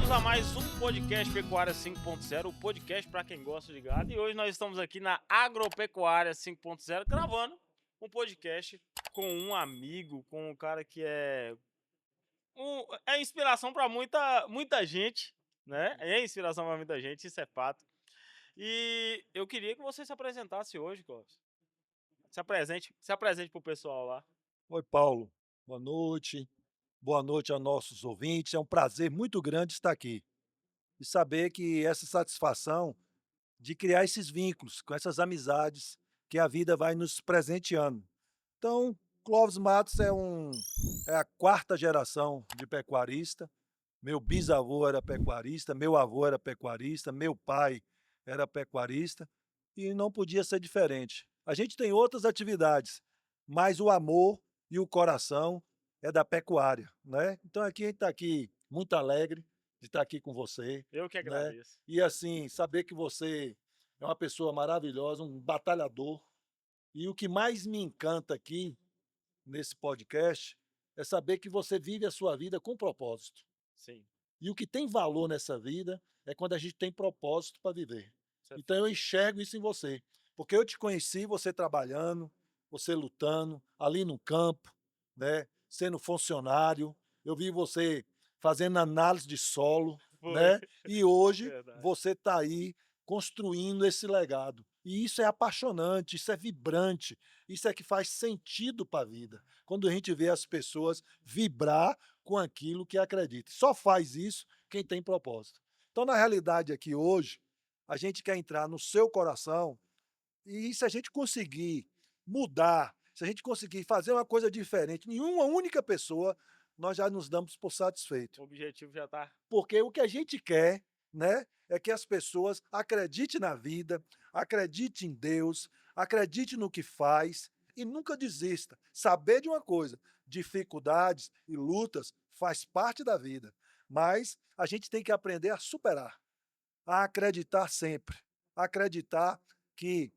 Bem-vindos a mais um podcast Pecuária 5.0, o podcast para quem gosta de gado. E hoje nós estamos aqui na Agropecuária 5.0 gravando um podcast com um amigo, com um cara que é inspiração para muita gente, né? É inspiração para muita gente, isso é fato. E eu queria que você se apresentasse hoje, Clóvis. Se apresente pro pessoal lá. Oi, Paulo. Boa noite. Boa noite a nossos ouvintes. É um prazer muito grande estar aqui e saber que essa satisfação de criar esses vínculos com essas amizades que a vida vai nos presenteando. Então, Clóvis Matos é a quarta geração de pecuarista. Meu bisavô era pecuarista, meu avô era pecuarista, meu pai era pecuarista e não podia ser diferente. A gente tem outras atividades, mas o amor e o coração é da pecuária, né? Então aqui a gente está aqui muito alegre de estar aqui com você, Eu que né? agradeço. E assim, saber que você é uma pessoa maravilhosa, um batalhador. E o que mais me encanta aqui nesse podcast é saber que você vive a sua vida com propósito. Sim, E o que tem valor nessa vida é quando a gente tem propósito para viver. isso é Então eu fato. enxergo isso em você, porque eu te conheci você trabalhando, você lutando ali no campo, né, sendo funcionário. Eu vi você fazendo análise de solo, Foi, né? E hoje verdade. você está aí construindo esse legado. E isso é apaixonante, isso é vibrante, isso é que faz sentido para a vida. Quando a gente vê as pessoas vibrar com aquilo que acredita. Só faz isso quem tem propósito. Então, na realidade, aqui hoje, a gente quer entrar no seu coração e se a gente conseguir mudar, se a gente conseguir fazer uma coisa diferente em uma única pessoa, nós já nos damos por satisfeito. O objetivo já tá. Porque o que a gente quer, né, é que as pessoas acreditem na vida, acreditem em Deus, acreditem no que faz e nunca desista. Saber de uma coisa, dificuldades e lutas faz parte da vida, mas a gente tem que aprender a superar, a acreditar sempre, acreditar que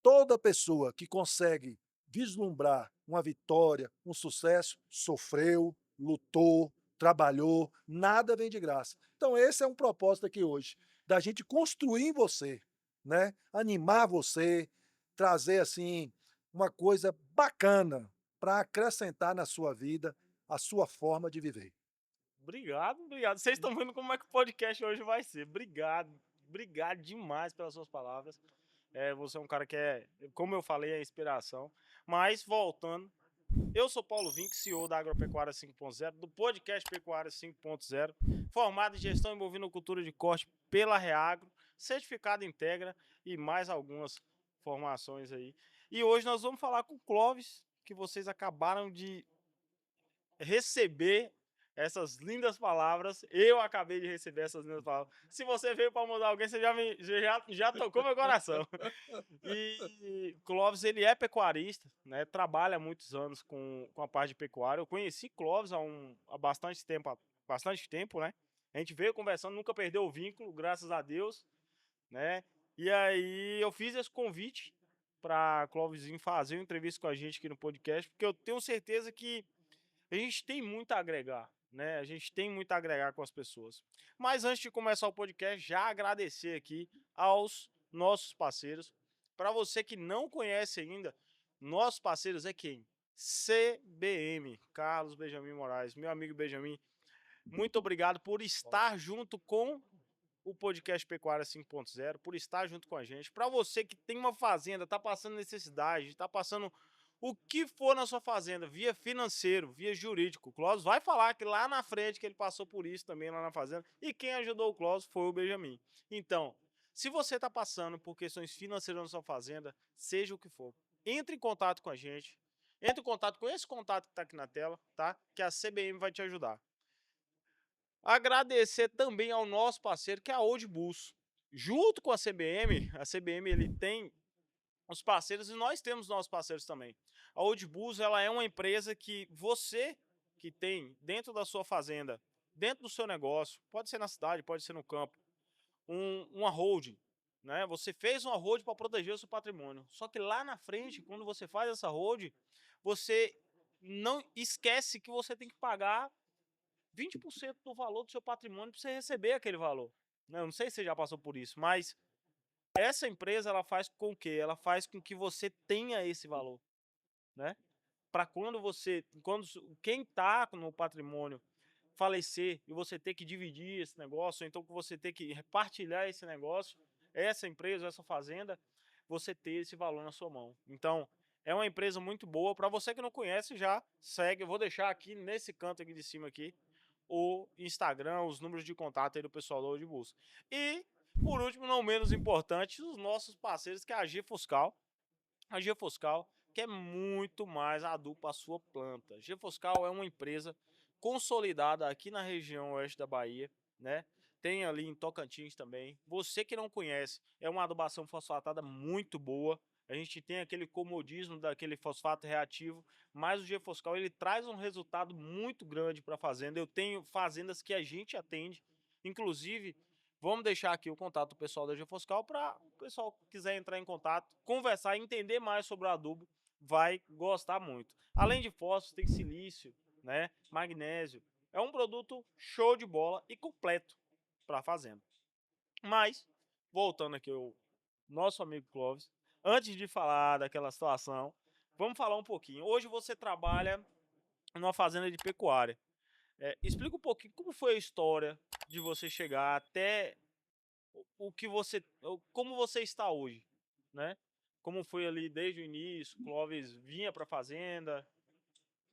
toda pessoa que consegue vislumbrar uma vitória, um sucesso, sofreu, lutou, trabalhou, nada vem de graça. Então esse é um propósito aqui hoje, da gente construir em você, né? Animar você, trazer assim uma coisa bacana para acrescentar na sua vida a sua forma de viver. Obrigado, obrigado. Vocês estão vendo como é que o podcast hoje vai ser. Obrigado, obrigado demais pelas suas palavras. Você é um cara que como eu falei, é inspiração. Mas, voltando, eu sou Paulo Vinck, CEO da Agropecuária 5.0, do podcast Pecuária 5.0, formado em gestão e bovinocultura de corte pela Reagro, certificado Integra e mais algumas formações aí. E hoje nós vamos falar com o Clóvis, que vocês acabaram de receber essas lindas palavras. Eu acabei de receber essas lindas palavras. Se você veio para mudar alguém, você já tocou meu coração. E Clóvis, ele é pecuarista, né? Trabalha há muitos anos com a parte de pecuária. Eu conheci Clóvis há bastante tempo, né? A gente veio conversando, nunca perdeu o vínculo, graças a Deus, né? E aí eu fiz esse convite para Clóvis vir fazer uma entrevista com a gente aqui no podcast, porque eu tenho certeza que a gente tem muito a agregar, né? A gente tem muito a agregar com as pessoas. Mas antes de começar o podcast, já agradecer aqui aos nossos parceiros. Para você que não conhece ainda, nossos parceiros é quem? CBM, Carlos Benjamin Moraes, meu amigo Benjamin. Muito obrigado por estar junto com o podcast Pecuária 5.0, por estar junto com a gente. Para você que tem uma fazenda, está passando necessidade, está passando o que for na sua fazenda, via financeiro, via jurídico. O Clóvis vai falar que lá na frente que ele passou por isso também lá na fazenda. E quem ajudou o Clóvis foi o Benjamin. Então, se você está passando por questões financeiras na sua fazenda, seja o que for, entre em contato com a gente. Entre em contato com esse contato que está aqui na tela, tá? Que a CBM vai te ajudar. Agradecer também ao nosso parceiro, que é a Old Bulls. Junto com a CBM ele tem os parceiros e nós temos nossos parceiros também. A Old Bulls, ela é uma empresa que você que tem dentro da sua fazenda, dentro do seu negócio, pode ser na cidade, pode ser no campo, uma holding, né? Você fez uma holding para proteger o seu patrimônio. Só que lá na frente, quando você faz essa holding, você não esquece que você tem que pagar 20% do valor do seu patrimônio para você receber aquele valor. Né? Eu não sei se você já passou por isso, mas essa empresa ela faz com que ela faz com que você tenha esse valor, né? Para quando quem está no patrimônio falecer e você ter que dividir esse negócio, ou então que você ter que repartilhar esse negócio, essa empresa, essa fazenda, você ter esse valor na sua mão. Então, é uma empresa muito boa. Para você que não conhece, já segue. Eu vou deixar aqui nesse canto aqui de cima aqui o Instagram, os números de contato aí do pessoal da Hoje Busca. E, por último, não menos importante, os nossos parceiros, que é a G Foscal. A G Foscal, que é muito mais adubo para a sua planta. A G Foscal é uma empresa consolidada aqui na região oeste da Bahia, né? Tem ali em Tocantins também. Você que não conhece, é uma adubação fosfatada muito boa. A gente tem aquele comodismo daquele fosfato reativo, mas o G-Foscal ele traz um resultado muito grande para a fazenda. Eu tenho fazendas que a gente atende, inclusive vamos deixar aqui o contato do pessoal da G-Foscal para o pessoal que quiser entrar em contato, conversar e entender mais sobre o adubo, vai gostar muito. Além de fósforo, tem silício, né, magnésio. É um produto show de bola e completo para a fazenda. Mas, voltando aqui ao nosso amigo Clóvis, antes de falar daquela situação, vamos falar um pouquinho. Hoje você trabalha numa fazenda de pecuária. Explica um pouquinho como foi a história de você chegar até o que você, como você está hoje, né? Como foi ali desde o início, Clóvis vinha para a fazenda.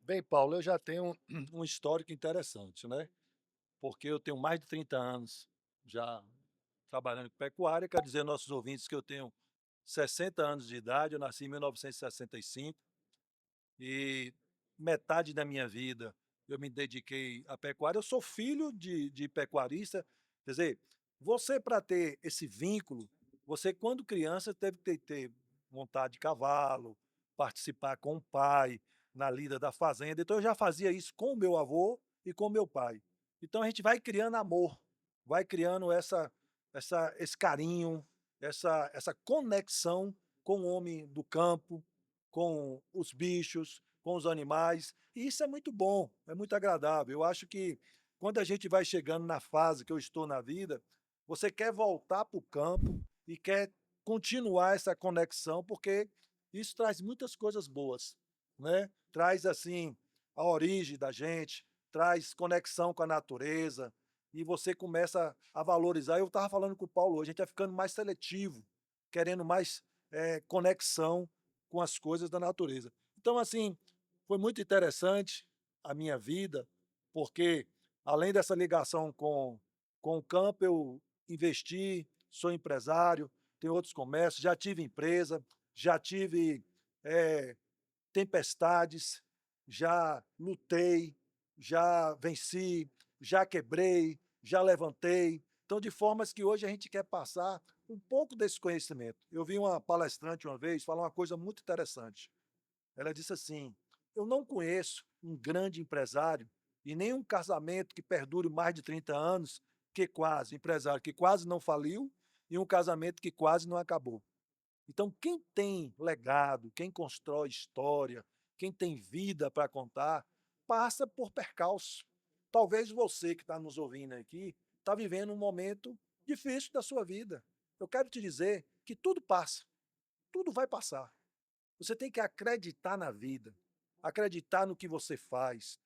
Bem, Paulo, eu já tenho um histórico interessante, né? Porque eu tenho mais de 30 anos já trabalhando com pecuária, quer dizer, nossos ouvintes, que eu tenho 60 anos de idade, eu nasci em 1965 e metade da minha vida eu me dediquei à pecuária. Eu sou filho de pecuarista, quer dizer, você para ter esse vínculo, você quando criança teve que ter vontade de cavalo, participar com o pai na lida da fazenda, então eu já fazia isso com o meu avô e com o meu pai. Então a gente vai criando amor, vai criando esse carinho, essa conexão com o homem do campo, com os bichos, com os animais, e isso é muito bom, é muito agradável. Eu acho que quando a gente vai chegando na fase que eu estou na vida, você quer voltar para o campo e quer continuar essa conexão, porque isso traz muitas coisas boas, né? Traz assim a origem da gente, traz conexão com a natureza, e você começa a valorizar. Eu estava falando com o Paulo hoje, a gente está ficando mais seletivo, querendo mais conexão com as coisas da natureza. Então, assim, foi muito interessante a minha vida, porque além dessa ligação com o campo, eu investi, sou empresário, tenho outros comércios, já tive empresa, já tive eh, tempestades, já lutei, já venci, já quebrei, já levantei. Então, de formas que hoje a gente quer passar um pouco desse conhecimento. Eu vi uma palestrante uma vez falar uma coisa muito interessante. Ela disse assim: eu não conheço um grande empresário e nem um casamento que perdure mais de 30 anos, empresário que quase não faliu e um casamento que quase não acabou. Então, quem tem legado, quem constrói história, quem tem vida para contar, passa por percalço. Talvez você que está nos ouvindo aqui está vivendo um momento difícil da sua vida. Eu quero te dizer que tudo passa, tudo vai passar. Você tem que acreditar na vida, acreditar no que você faz,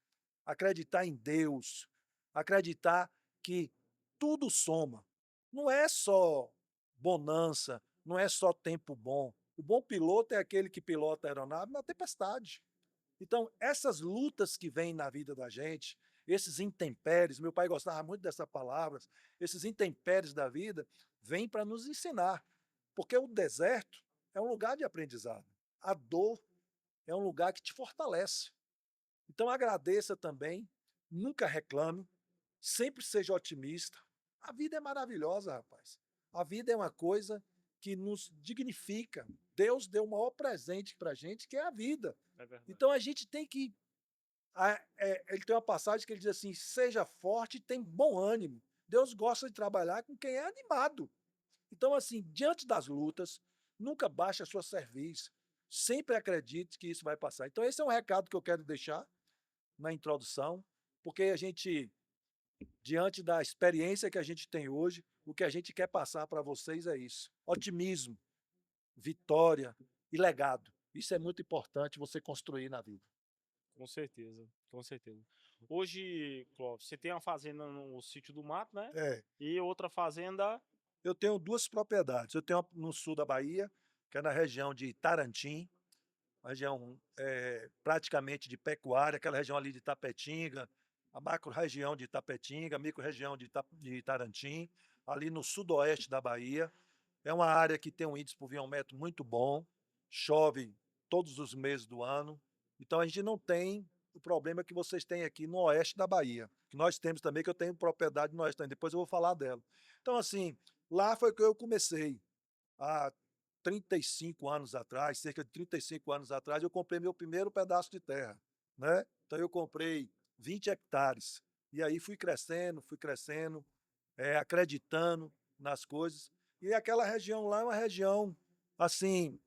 acreditar em Deus, acreditar que tudo soma. Não é só bonança, não é só tempo bom. O bom piloto é aquele que pilota a aeronave na tempestade. Então, essas lutas que vêm na vida da gente, esses intempéries, meu pai gostava muito dessa palavra, esses intempéries da vida, vêm para nos ensinar. Porque o deserto é um lugar de aprendizado. A dor é um lugar que te fortalece. Então agradeça também, nunca reclame, sempre seja otimista. A vida é maravilhosa, rapaz. A vida é uma coisa que nos dignifica. Deus deu o maior presente para a gente, que é a vida. É verdade. Então a gente tem que. Ele tem uma passagem que ele diz assim: seja forte e tem bom ânimo. Deus gosta de trabalhar com quem é animado. Então, assim, diante das lutas, nunca baixe a sua cerviz. Sempre acredite que isso vai passar. Então, esse é um recado que eu quero deixar na introdução, porque a gente diante da experiência que a gente tem hoje, o que a gente quer passar para vocês é isso: otimismo, vitória e legado. Isso é muito importante você construir na vida. Com certeza, com certeza. Hoje, Clóvis, você tem uma fazenda no Sítio do Mato, né? É, E outra fazenda eu tenho 2 propriedades. Eu tenho uma no sul da Bahia, que é na região de Itarantim, uma região, praticamente de pecuária, aquela região ali de Itapetinga, a macro-região de Itapetinga, a micro-região de Itarantim, ali no sudoeste da Bahia. É uma área que tem um índice pluviométrico muito bom, chove todos os meses do ano, então a gente não tem o problema que vocês têm aqui no oeste da Bahia, que nós temos também, que eu tenho propriedade no oeste também, depois eu vou falar dela. Então assim, lá foi que eu comecei, há 35 anos atrás, cerca de 35 anos atrás, eu comprei meu primeiro pedaço de terra, né. Então eu comprei 20 hectares, e aí fui crescendo, acreditando nas coisas. E aquela região lá é uma região, assim,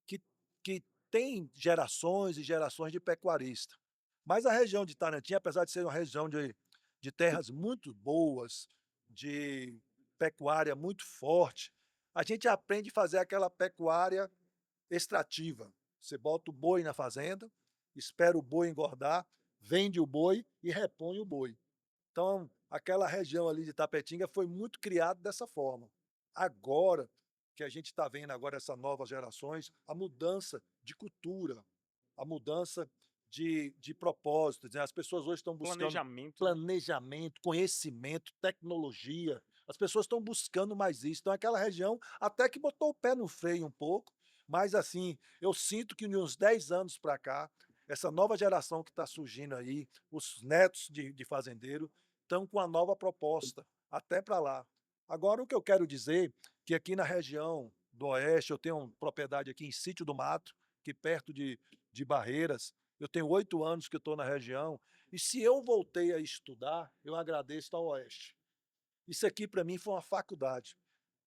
que que tem gerações e gerações de pecuarista. Mas a região de Itarantim, apesar de ser uma região de terras muito boas, de pecuária muito forte, a gente aprende a fazer aquela pecuária extrativa. Você bota o boi na fazenda, espera o boi engordar, vende o boi e repõe o boi. Então, aquela região ali de Tapetinga foi muito criado dessa forma. Agora, que a gente está vendo agora essas novas gerações, a mudança de cultura, a mudança de propósitos, né? As pessoas hoje estão buscando planejamento, né? planejamento, conhecimento, tecnologia. As pessoas estão buscando mais isso. Então, aquela região até que botou o pé no freio um pouco, mas assim, eu sinto que de uns 10 anos para cá, essa nova geração que está surgindo aí, os netos de fazendeiro, estão com a nova proposta, até para lá. Agora, o que eu quero dizer, que aqui na região do Oeste, eu tenho uma propriedade aqui em Sítio do Mato, que perto de Barreiras, eu tenho 8 anos que estou na região, e se eu voltei a estudar, eu agradeço ao Oeste. Isso aqui para mim foi uma faculdade.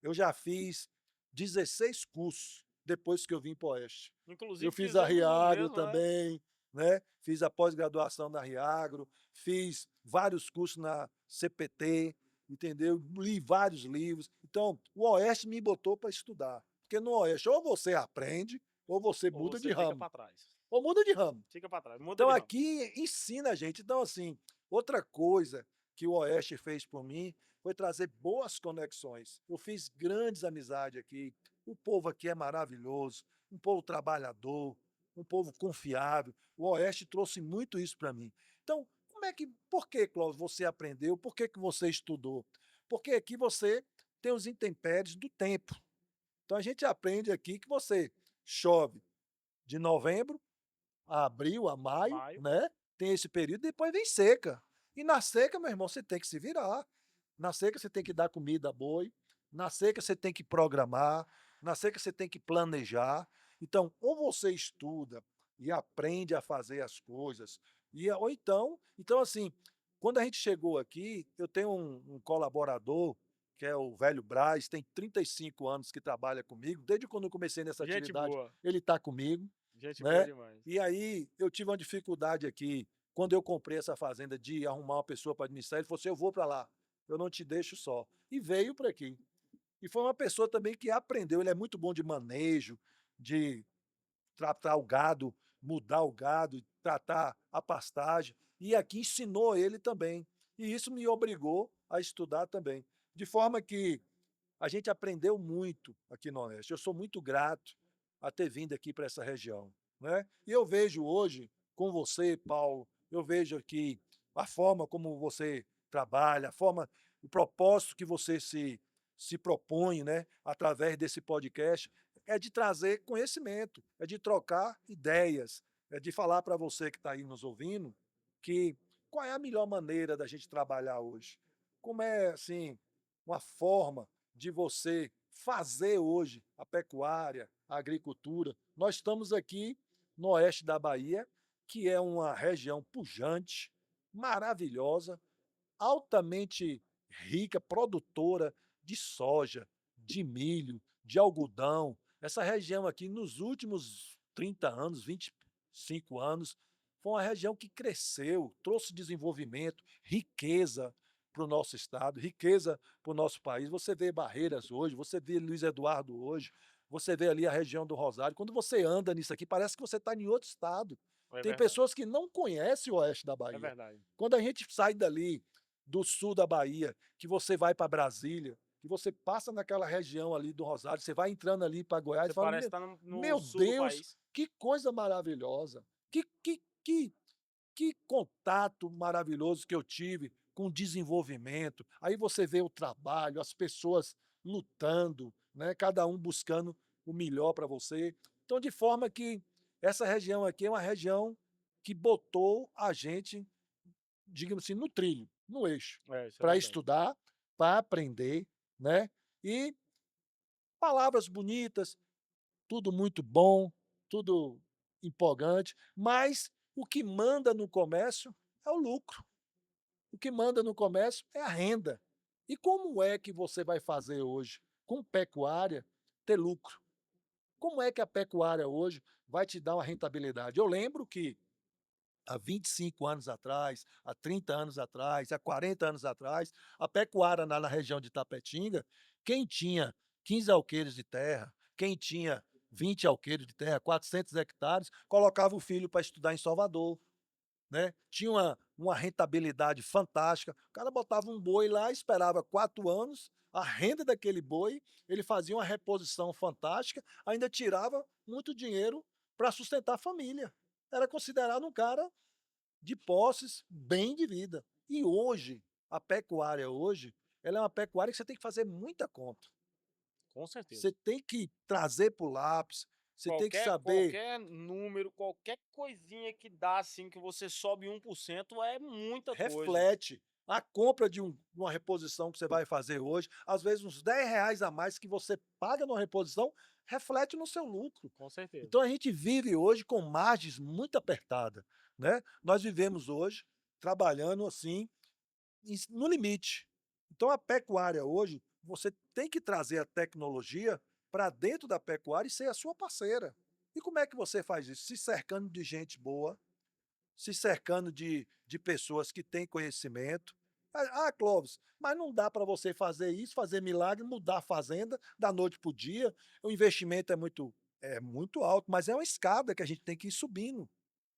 Eu já fiz 16 cursos depois que eu vim para o Oeste. Eu Inclusive fiz a fizemos o Riagro mesmo, né? também, né, fiz a pós-graduação na Riagro, fiz vários cursos na CPT, entendeu, li vários livros. Então, o Oeste me botou para estudar, porque no Oeste ou você aprende, ou você Ou muda de você fica ramo, para trás. ou muda de ramo. Fica para trás, muda Então de ramo. aqui ensina a gente. Então, assim, outra coisa que o Oeste fez por mim foi trazer boas conexões. Eu fiz grandes amizades aqui. O povo aqui é maravilhoso, um povo trabalhador, um povo confiável. O Oeste trouxe muito isso para mim. Então, por que, Cláudio, você aprendeu? Por que você estudou? Porque aqui você tem os intempéries do tempo. Então a gente aprende aqui que você chove de novembro a abril, a maio, Maio, né, tem esse período, depois vem seca. E na seca, meu irmão, você tem que se virar. Na seca você tem que dar comida a boi, na seca você tem que programar, na seca você tem que planejar. Então, ou você estuda e aprende a fazer as coisas, ou então assim, quando a gente chegou aqui, eu tenho um colaborador, que é o velho Braz, tem 35 anos que trabalha comigo, desde quando eu comecei nessa gente atividade, boa, ele está comigo, gente boa né. demais. E aí, eu tive uma dificuldade aqui, quando eu comprei essa fazenda, de arrumar uma pessoa para administrar, ele falou assim: "Eu vou para lá, eu não te deixo só". E veio para aqui. E foi uma pessoa também que aprendeu, ele é muito bom de manejo, de tratar o gado, mudar o gado, tratar a pastagem, e aqui ensinou ele também. E isso me obrigou a estudar também. De forma que a gente aprendeu muito aqui no Oeste. Eu sou muito grato a ter vindo aqui para essa região, né. E eu vejo hoje, com você, Paulo, eu vejo aqui a forma como você trabalha, a forma, o propósito que você se propõe, né, através desse podcast, é de trazer conhecimento, é de trocar ideias, é de falar para você que está aí nos ouvindo, que qual é a melhor maneira da gente trabalhar hoje. Como é, assim, uma forma de você fazer hoje a pecuária, a agricultura. Nós estamos aqui no oeste da Bahia, que é uma região pujante, maravilhosa, altamente rica, produtora de soja, de milho, de algodão. Essa região aqui, nos últimos 30 anos, 25 anos, foi uma região que cresceu, trouxe desenvolvimento, riqueza, para o nosso estado, riqueza para o nosso país. Você vê Barreiras hoje, você vê Luiz Eduardo hoje, você vê ali a região do Rosário. Quando você anda nisso aqui, parece que você está em outro estado. É Tem verdade. pessoas que não conhecem o oeste da É Bahia. verdade. Quando a gente sai dali, do sul da Bahia, que você vai para Brasília, que você passa naquela região ali do Rosário, você vai entrando ali para Goiás, Você e fala, parece meu, estar no meu sul do Deus, país. que coisa maravilhosa, que contato maravilhoso que eu tive com o desenvolvimento. Aí você vê o trabalho, as pessoas lutando, né, cada um buscando o melhor para você. Então, de forma que essa região aqui é uma região que botou a gente, digamos assim, no trilho, no eixo, É, isso é para verdade. estudar, para aprender, né? E palavras bonitas, tudo muito bom, tudo empolgante, mas o que manda no comércio é o lucro. O que manda no comércio é a renda. E como é que você vai fazer hoje, com pecuária, ter lucro? Como é que a pecuária hoje vai te dar uma rentabilidade? Eu lembro que há 25 anos atrás, há 30 anos atrás, há 40 anos atrás, a pecuária na região de Tapetinga, quem tinha 15 alqueires de terra, quem tinha 20 alqueires de terra, 400 hectares, colocava o filho para estudar em Salvador, né? Tinha uma rentabilidade fantástica. O cara botava um boi lá, esperava 4 anos, a renda daquele boi, ele fazia uma reposição fantástica, ainda tirava muito dinheiro para sustentar a família. Era considerado um cara de posses, bem de vida. E hoje, a pecuária hoje, ela é uma pecuária que você tem que fazer muita conta. Com certeza. Você tem que trazer para o lápis, você tem que Qualquer saber. qualquer número, qualquer coisinha que dá, assim, que você sobe 1% é muita coisa. Reflete. A compra de uma reposição que você vai fazer hoje, às vezes uns R$ 10 a mais que você paga numa reposição, reflete no seu lucro. Com certeza. Então a gente vive hoje com margens muito apertadas, né? Nós vivemos hoje trabalhando assim no limite. Então a pecuária hoje, você tem que trazer a tecnologia para dentro da pecuária e ser a sua parceira. E como é que você faz isso? Se cercando de gente boa, se cercando de pessoas que têm conhecimento. Clóvis, mas não dá para você fazer isso, fazer milagre, mudar a fazenda da noite para o dia. O investimento é muito alto, mas é uma escada que a gente tem que ir subindo,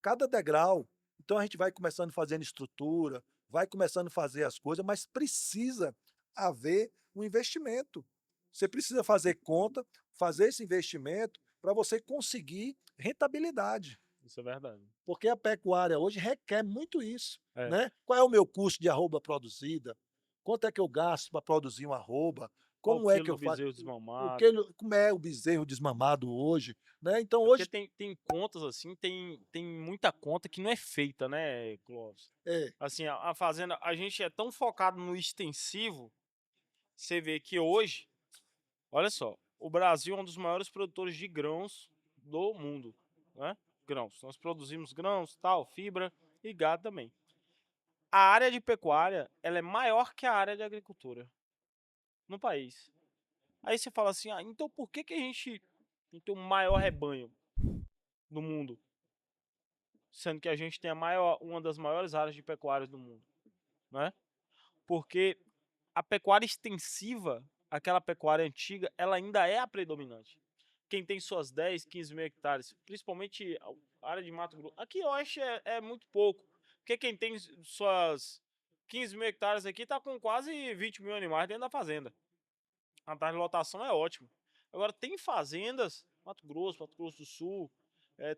cada degrau. Então a gente vai começando fazendo estrutura, vai começando a fazer as coisas, mas precisa haver um investimento. Você precisa fazer conta, fazer esse investimento para você conseguir rentabilidade. Isso é verdade. Porque a pecuária hoje requer muito isso, É. né. Qual é o meu custo de arroba produzida? Quanto é que eu gasto para produzir uma arroba? Qual o Como é quilo que do eu faço bezerro o desmamado? que como é o bezerro desmamado hoje, né. Então É porque hoje tem contas, assim, tem muita conta que não é feita, né, Clóvis? é, Assim, a fazenda a gente é tão focado no extensivo, você vê que hoje, olha só, o Brasil é um dos maiores produtores de grãos do mundo, né, grãos. Nós produzimos grãos, tal, fibra e gado também. A área de pecuária, ela é maior que a área de agricultura no país. Aí você fala assim: "Ah, então por que que a gente não tem o maior rebanho do mundo, sendo que a gente tem a maior uma das maiores áreas de pecuária do mundo", né? Porque a pecuária extensiva, aquela pecuária antiga, ela ainda é a predominante. Quem tem suas 10, 15 mil hectares, principalmente a área de Mato Grosso, aqui eu acho é muito pouco, porque quem tem suas 15 mil hectares aqui tá com quase 20 mil animais dentro da fazenda. A taxa de lotação é ótima. Agora, tem fazendas, Mato Grosso do Sul,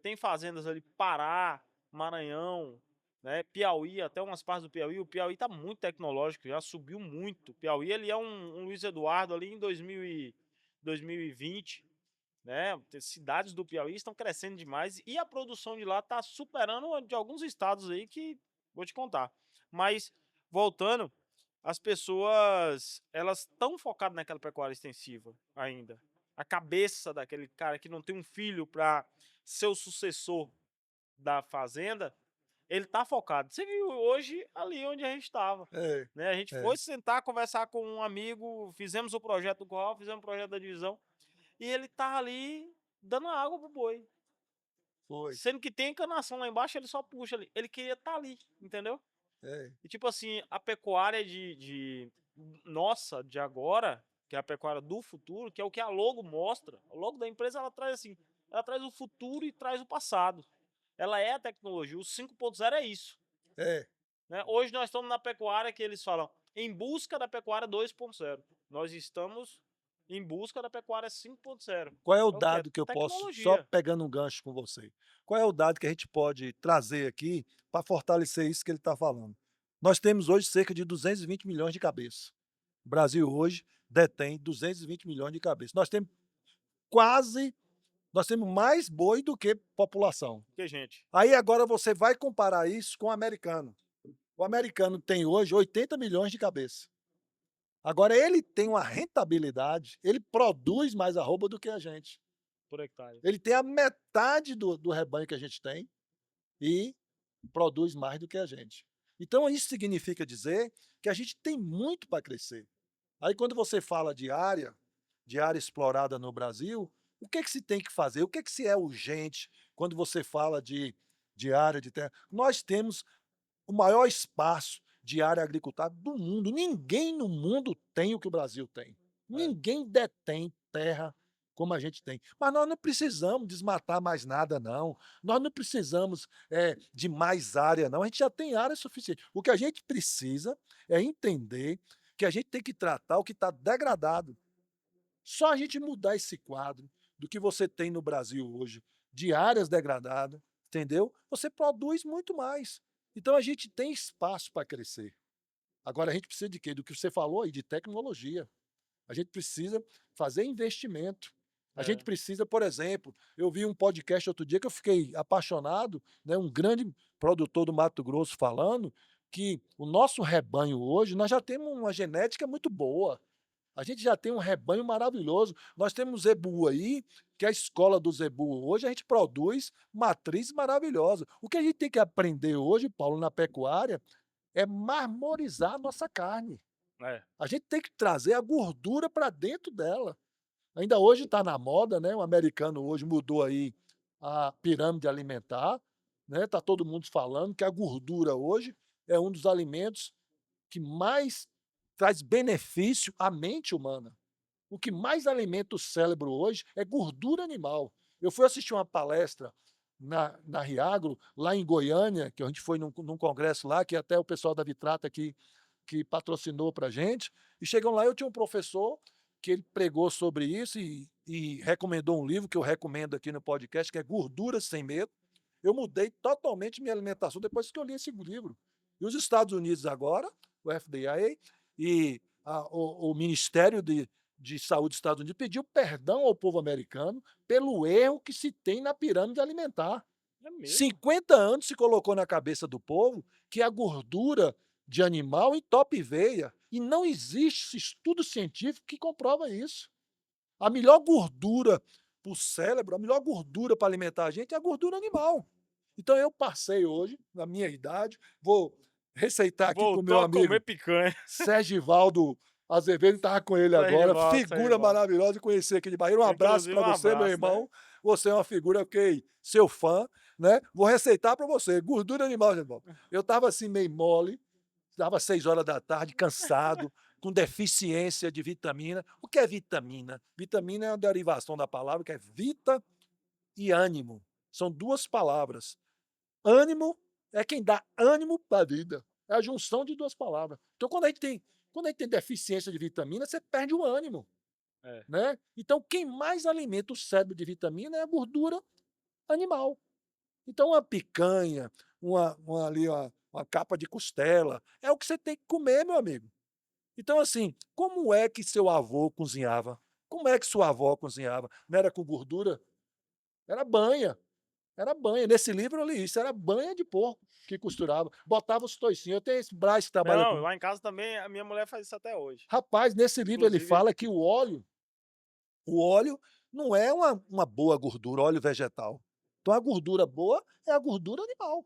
tem fazendas ali, Pará, Maranhão, né, Piauí, até umas partes do Piauí. O Piauí está muito tecnológico, já subiu muito. O Piauí ele é um Luiz Eduardo ali em 2020, né? Cidades do Piauí estão crescendo demais e a produção de lá está superando a de alguns estados aí que vou te contar. Mas voltando, as pessoas elas estão focadas naquela pecuária extensiva ainda. A cabeça daquele cara que não tem um filho para ser o sucessor da fazenda, ele tá focado. Você viu hoje ali onde a gente estava, é, né? A gente é, foi sentar, conversar com um amigo, fizemos o projeto do curral, fizemos o projeto da divisão e ele tá ali dando água pro boi. foi. Sendo que tem encanação lá embaixo, ele só puxa ali. Ele queria estar ali, entendeu? É, E tipo assim, a pecuária nossa, de agora, que é a pecuária do futuro, que é o que a logo mostra. A logo da empresa, ela traz assim, ela traz o futuro e traz o passado. Ela é a tecnologia, o 5.0 é isso, é. né? Hoje nós estamos na pecuária que eles falam em busca da pecuária 2.0. Nós estamos em busca da pecuária 5.0. Qual é o É o que? É dado que eu posso, só tecnologia. pegando um gancho com você, qual é o dado que a gente pode trazer aqui para fortalecer isso que ele está falando? Nós temos hoje cerca de 220 milhões de cabeças. O Brasil hoje detém 220 milhões de cabeças. Quase, nós temos mais boi do que população. Que gente, Aí agora você vai comparar isso com o americano. O americano tem hoje 80 milhões de cabeças. Agora ele tem uma rentabilidade, ele produz mais arroba do que a gente. por hectare. Ele tem a metade do rebanho que a gente tem e produz mais do que a gente. Então isso significa dizer que a gente tem muito para crescer. Aí quando você fala de área explorada no Brasil, o que se tem que fazer? O que se é urgente quando você fala de área de terra? Nós temos o maior espaço de área agricultável do mundo. Ninguém no mundo tem o que o Brasil tem. É. Ninguém detém terra como a gente tem. Mas nós não precisamos desmatar mais nada, não. Nós não precisamos de mais área, não. A gente já tem área suficiente. O que a gente precisa é entender que a gente tem que tratar o que está degradado. Só a gente mudar esse quadro do que você tem no Brasil hoje, de áreas degradadas, entendeu? Você produz muito mais. Então a gente tem espaço para crescer. Agora a gente precisa de quê? Do que você falou aí, de tecnologia. A gente precisa fazer investimento. A gente É. precisa, por exemplo, eu vi um podcast outro dia que eu fiquei apaixonado, né, um grande produtor do Mato Grosso falando que o nosso rebanho hoje, nós já temos uma genética muito boa. A gente já tem um rebanho maravilhoso. Nós temos zebu aí, que é a escola do zebu hoje, a gente produz matriz maravilhosa. O que a gente tem que aprender hoje, Paulo, na pecuária, é marmorizar a nossa carne. É. A gente tem que trazer a gordura para dentro dela. Ainda hoje está na moda, né? O americano hoje mudou aí a pirâmide alimentar, né? Está todo mundo falando que a gordura hoje é um dos alimentos que mais traz benefício à mente humana. O que mais alimenta o cérebro hoje é gordura animal. Eu fui assistir uma palestra na Riagro, lá em Goiânia, que a gente foi num congresso lá, que até o pessoal da Vitrata que patrocinou para a gente, e chegam lá, eu tinha um professor que ele pregou sobre isso e recomendou um livro que eu recomendo aqui no podcast, que é Gordura Sem Medo. Eu mudei totalmente minha alimentação depois que eu li esse livro. E os Estados Unidos agora, o FDA e o Ministério de Saúde dos Estados Unidos pediu perdão ao povo americano pelo erro que se tem na pirâmide alimentar. É mesmo? 50 anos se colocou na cabeça do povo que a gordura de animal entope veia. E não existe estudo científico que comprova isso. A melhor gordura para o cérebro, a melhor gordura para alimentar a gente é a gordura animal. Então eu passei hoje, na minha idade, vou receitar aqui para o meu Voltou a comer amigo picanha. Sergivaldo Azevedo, estava com ele agora, figura Sergival. maravilhosa de conhecer aqui de Bahia. Um abraço Inclusive, para um você, meu abraço, né? irmão. Você é uma figura, ok, seu fã, né? Vou receitar para você, gordura animal, irmão. Eu estava assim meio mole, estava 6 horas da tarde, cansado, com deficiência de vitamina. O que é vitamina? Vitamina é uma derivação da palavra que é vita e ânimo. São duas palavras. Ânimo é quem dá ânimo para a vida. É a junção de duas palavras. Então, quando a gente tem deficiência de vitamina, você perde o ânimo. É. Né? Então, quem mais alimenta o cérebro de vitamina é a gordura animal. Então, uma picanha, uma capa de costela, é o que você tem que comer, meu amigo. Então, assim, como é que seu avô cozinhava? Como é que sua avó cozinhava? Não era com gordura? Era banha. Era banha. Nesse livro eu li isso, era banha de porco que costurava. Botava os toicinhos. Eu tenho esse Brás que trabalha Não, comigo. lá em casa também a minha mulher faz isso até hoje. Rapaz, nesse livro ele Inclusive, fala que o óleo não é uma boa gordura, óleo vegetal. Então a gordura boa é a gordura animal.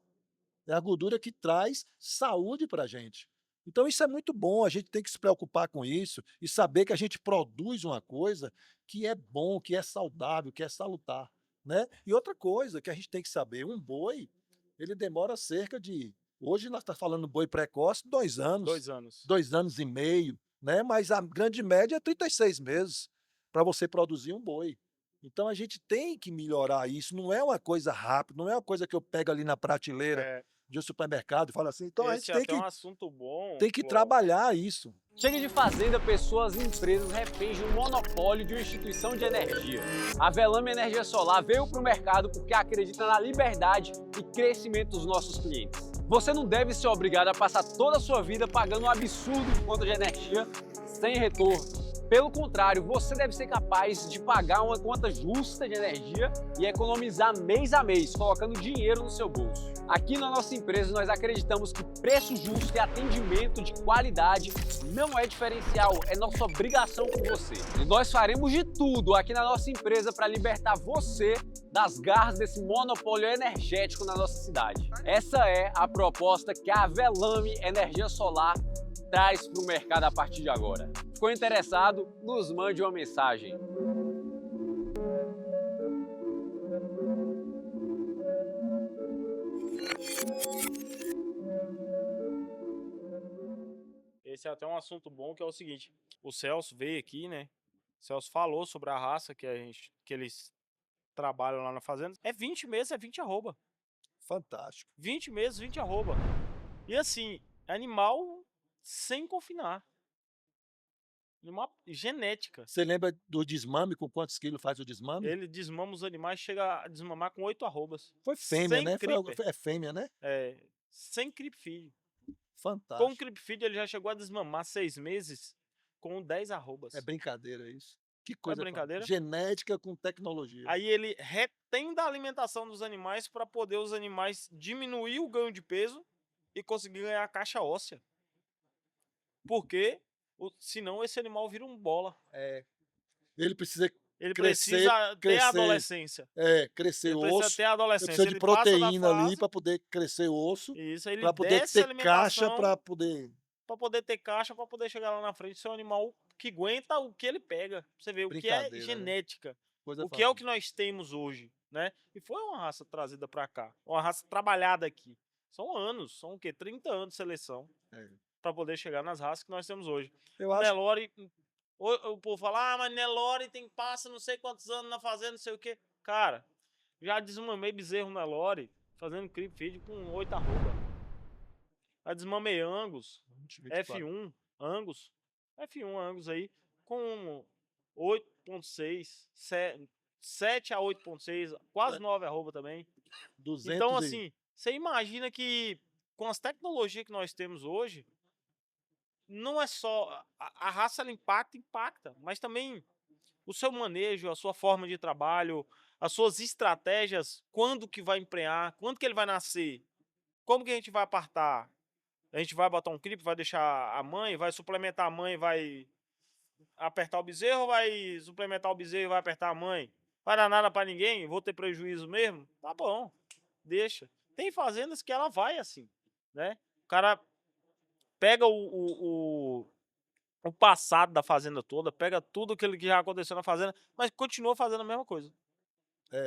É a gordura que traz saúde para a gente. Então isso é muito bom, a gente tem que se preocupar com isso e saber que a gente produz uma coisa que é bom, que é saudável, que é salutar, né. E outra coisa que a gente tem que saber, um boi, ele demora cerca de Hoje nós estamos falando boi precoce, 2 anos, 2 anos. 2 anos e meio, né? Mas a grande média é 36 meses para você produzir um boi. Então a gente tem que melhorar isso, não é uma coisa rápida, não é uma coisa que eu pego ali na prateleira É, de um supermercado e falo assim. Então a gente esse é até um assunto bom, tem que Clóvis. trabalhar isso. Chega de fazenda, pessoas e empresas reféns de um monopólio de uma instituição de energia. A Velame Energia Solar veio para o mercado porque acredita na liberdade e crescimento dos nossos clientes. Você não deve ser obrigado a passar toda a sua vida pagando um absurdo de conta de energia sem retorno. Pelo contrário, você deve ser capaz de pagar uma conta justa de energia e economizar mês a mês, colocando dinheiro no seu bolso. Aqui na nossa empresa, nós acreditamos que preço justo e atendimento de qualidade não é diferencial, é nossa obrigação com você. E nós faremos de tudo aqui na nossa empresa para libertar você das garras desse monopólio energético na nossa cidade. Essa é a proposta que a Velame Energia Solar traz para o mercado a partir de agora. Ficou interessado? Nos mande uma mensagem. Esse é até um assunto bom, que é o seguinte: o Celso veio aqui, né? O Celso falou sobre a raça que eles trabalham lá na fazenda. É 20 meses, é 20 arroba. Fantástico. 20 meses, 20 arroba. E assim, animal sem confinar. Uma genética. Você lembra do desmame, com quantos quilos faz o desmame? Ele desmama os animais, chega a desmamar com 8 arrobas. Foi fêmea, Sem né? creeper. É fêmea, né? É, sem creep feed. Com Fantástico. creep feed ele já chegou a desmamar 6 meses com 10 arrobas. É brincadeira isso. Que Não é coisa. brincadeira? Genética com tecnologia. Aí ele retém da alimentação dos animais para poder os animais diminuir o ganho de peso e conseguir ganhar a caixa óssea. Porque senão esse animal vira um bola. É. Ele precisa Ele crescer, precisa ter a crescer, adolescência. crescer Ele o precisa osso. ter a Ele adolescência. precisa de Ele passa da proteína ali fase, para poder crescer o osso, isso, aí ele para poder desce a ter caixa, alimentação para poder. para poder ter caixa, para poder chegar lá na frente e ser um animal que aguenta o que ele pega. Pra você ver o que é Brincadeira, né? genética, Coisa o que é o fácil. que nós temos hoje, né? E foi uma raça trazida para cá, uma raça trabalhada aqui. São anos, são o quê? 30 anos de seleção É. para poder chegar nas raças que nós temos hoje. Eu O acho. Nelore, o povo fala, ah, mas Nelore passa não sei quantos anos na fazenda, não sei o quê. Cara, já desmamei bezerro Nelore fazendo creep feed com 8 arroba. Já desmamei Angus, 24. F1 Angus, F1 Angus aí, com 8.6, 7 a 8.6, quase 9 arroba também. 200 Então, e- assim, você imagina que com as tecnologias que nós temos hoje, não é só a raça, ela impacta, mas também o seu manejo, a sua forma de trabalho, as suas estratégias, quando que vai emprenhar, quando que ele vai nascer, como que a gente vai apartar. A gente vai botar um clipe, vai deixar a mãe, vai suplementar a mãe, vai apertar o bezerro, ou vai suplementar o bezerro e vai apertar a mãe? Vai dar nada pra ninguém? Vou ter prejuízo mesmo? Tá bom, deixa. Tem fazendas que ela vai assim, né? O cara pega o passado da fazenda toda, pega tudo aquilo que já aconteceu na fazenda, mas continua fazendo a mesma coisa.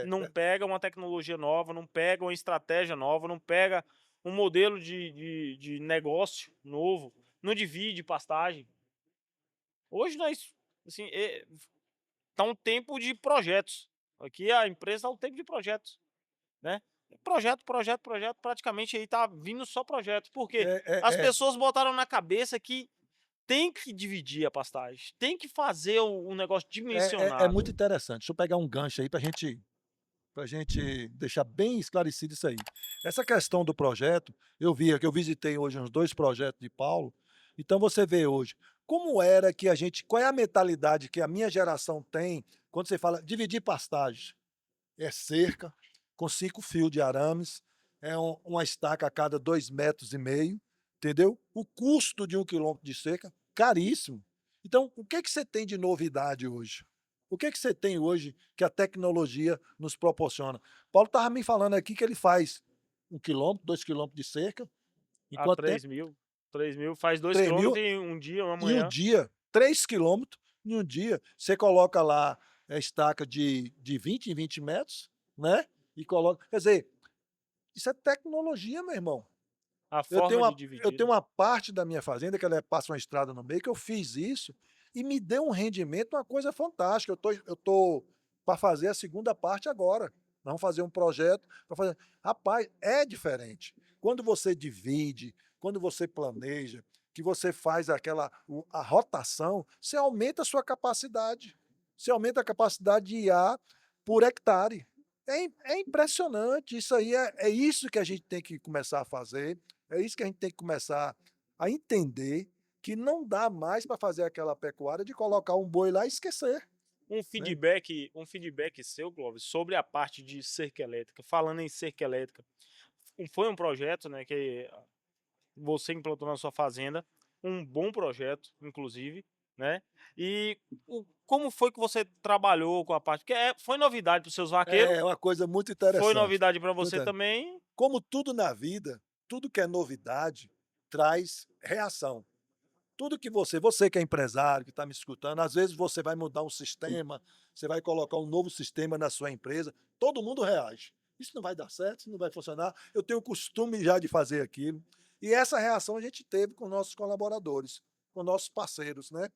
Não é, pega uma tecnologia nova, não pega uma estratégia nova, não pega um modelo de negócio novo, não divide pastagem. Hoje nós, assim, tá um tempo de projetos. Aqui a empresa tá um tempo de projetos, né? Projeto, praticamente aí tá vindo só projetos. Porque as é, pessoas botaram na cabeça que tem que dividir a pastagem, tem que fazer um negócio é muito dimensionado. interessante. Deixa eu pegar um gancho aí para gente deixar bem esclarecido isso aí. Essa questão do projeto, eu vi que eu visitei hoje uns 2 projetos de Paulo. Então você vê hoje como era que a gente, qual é a mentalidade que a minha geração tem quando você fala dividir pastagem? É cerca com 5 fios de arames, uma estaca a cada 2,5 metros, entendeu? O custo de 1 quilômetro de cerca, caríssimo. Então, o que você tem de novidade hoje? O que você tem hoje que a tecnologia nos proporciona? Paulo estava me falando aqui que ele faz 1 quilômetro, 2 quilômetros de cerca. Em A quanto tempo? 3 mil. 3 mil faz 2 3 mil quilômetros em um dia, uma em um manhã. dia. 3 quilômetros em um dia. Você coloca lá a estaca de 20 em 20 metros, né? E coloca. Quer dizer, isso é tecnologia, meu irmão. A Eu tenho forma de uma eu dividir, tenho né? uma parte da minha fazenda que ela passa uma estrada no meio, que eu fiz isso e me deu um rendimento, uma coisa fantástica. Eu tô para fazer a segunda parte agora. Nós vamos fazer um projeto para fazer. Rapaz, é diferente. Quando você divide, quando você planeja, que você faz a rotação, você aumenta a sua capacidade. Você aumenta a capacidade de IA por hectare. É impressionante. Isso aí é isso que a gente tem que começar a fazer. É isso que a gente tem que começar a entender, que não dá mais para fazer aquela pecuária de colocar um boi lá e esquecer, né. Um feedback seu, Clóvis, sobre a parte de cerca elétrica. Falando em cerca elétrica, foi um projeto, né, que você implantou na sua fazenda, um bom projeto, inclusive, né? E como foi que você trabalhou com a parte? Porque foi novidade para os seus vaqueiros, É uma coisa muito foi interessante. novidade para Muito você também. Como tudo na vida, tudo que é novidade traz reação. Tudo que você que é empresário, que está me escutando, às vezes você vai mudar um sistema, você vai colocar um novo sistema na sua empresa, todo mundo reage. Isso não vai dar certo, isso não vai funcionar. Eu tenho o costume já de fazer aquilo. E essa reação a gente teve com nossos colaboradores, com nossos parceiros, né?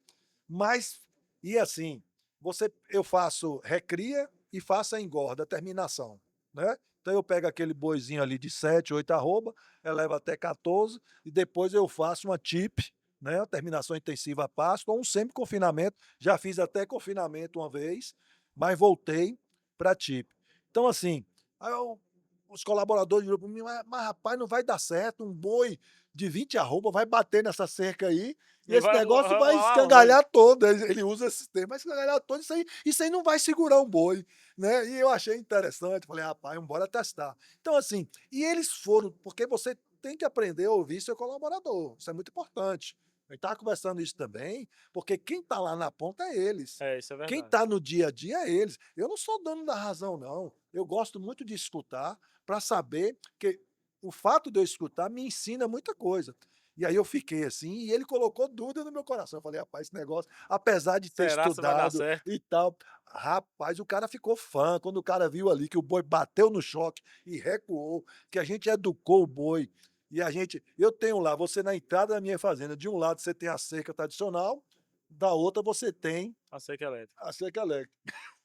Mas, e assim, eu faço recria e faço a engorda, a terminação, né? Então eu pego aquele boizinho ali de 7, 8 arroba, elevo até 14 e depois eu faço uma TIP, né, a terminação intensiva a pasto, ou um semi-confinamento. Já fiz até confinamento uma vez, mas voltei para TIP. Então, assim, os colaboradores viram para mim, mas rapaz, não vai dar certo, um boi de 20 arroba vai bater nessa cerca aí, e E esse vai negócio vai rolar longe. escangalhar todo. Ele usa esse termo, vai escangalhar todo, isso aí não vai segurar um boi, né? E eu achei interessante, falei, rapaz, bora testar. Então, assim, e eles foram, porque você tem que aprender a ouvir seu colaborador, isso é muito importante. A gente estava conversando isso também, porque quem está lá na ponta é eles. É, isso é Quem verdade. está no dia a dia é eles. Eu não sou dono da razão, não. Eu gosto muito de escutar para saber que o fato de eu escutar me ensina muita coisa. E aí eu fiquei assim, e ele colocou dúvida no meu coração. Eu falei, rapaz, esse negócio, apesar de ter Será se vai dar estudado certo? e tal, rapaz, o cara ficou fã. Quando o cara viu ali que o boi bateu no choque e recuou, que a gente educou o boi. Eu tenho lá, você na entrada da minha fazenda, de um lado você tem a cerca tradicional, da outra você tem A cerca elétrica. a cerca elétrica.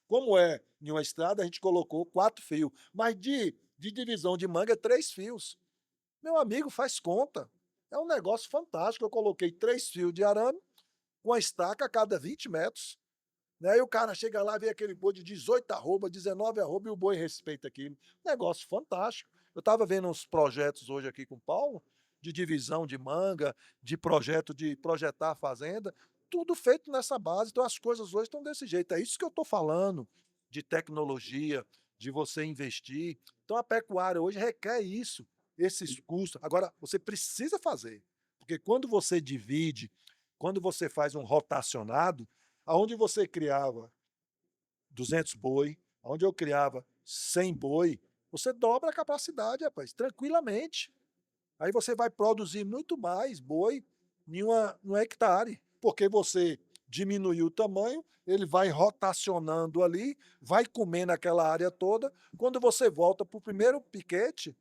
Como é em uma estrada, a gente colocou 4 fios, mas de divisão de manga, 3 fios. Meu amigo, faz conta. É um negócio fantástico. Eu coloquei 3 fios de arame, com a estaca a cada 20 metros. Né? Aí o cara chega lá, vê aquele boi de 18 arroba, 19 arroba, e o boi respeita aquilo. Negócio fantástico. Eu estava vendo uns projetos hoje aqui com o Paulo, de divisão de manga, de projeto de projetar a fazenda, tudo feito nessa base. Então as coisas hoje estão desse jeito. É isso que eu estou falando de tecnologia, de você investir. Então a pecuária hoje requer isso, esses custos. Agora, você precisa fazer, porque quando você divide, quando você faz um rotacionado, aonde você criava 200 boi, aonde eu criava 100 boi, você dobra a capacidade, rapaz, tranquilamente. Aí você vai produzir muito mais boi num hectare, porque você diminuiu o tamanho, ele vai rotacionando ali, vai comendo aquela área toda. Quando você volta para o primeiro piquete,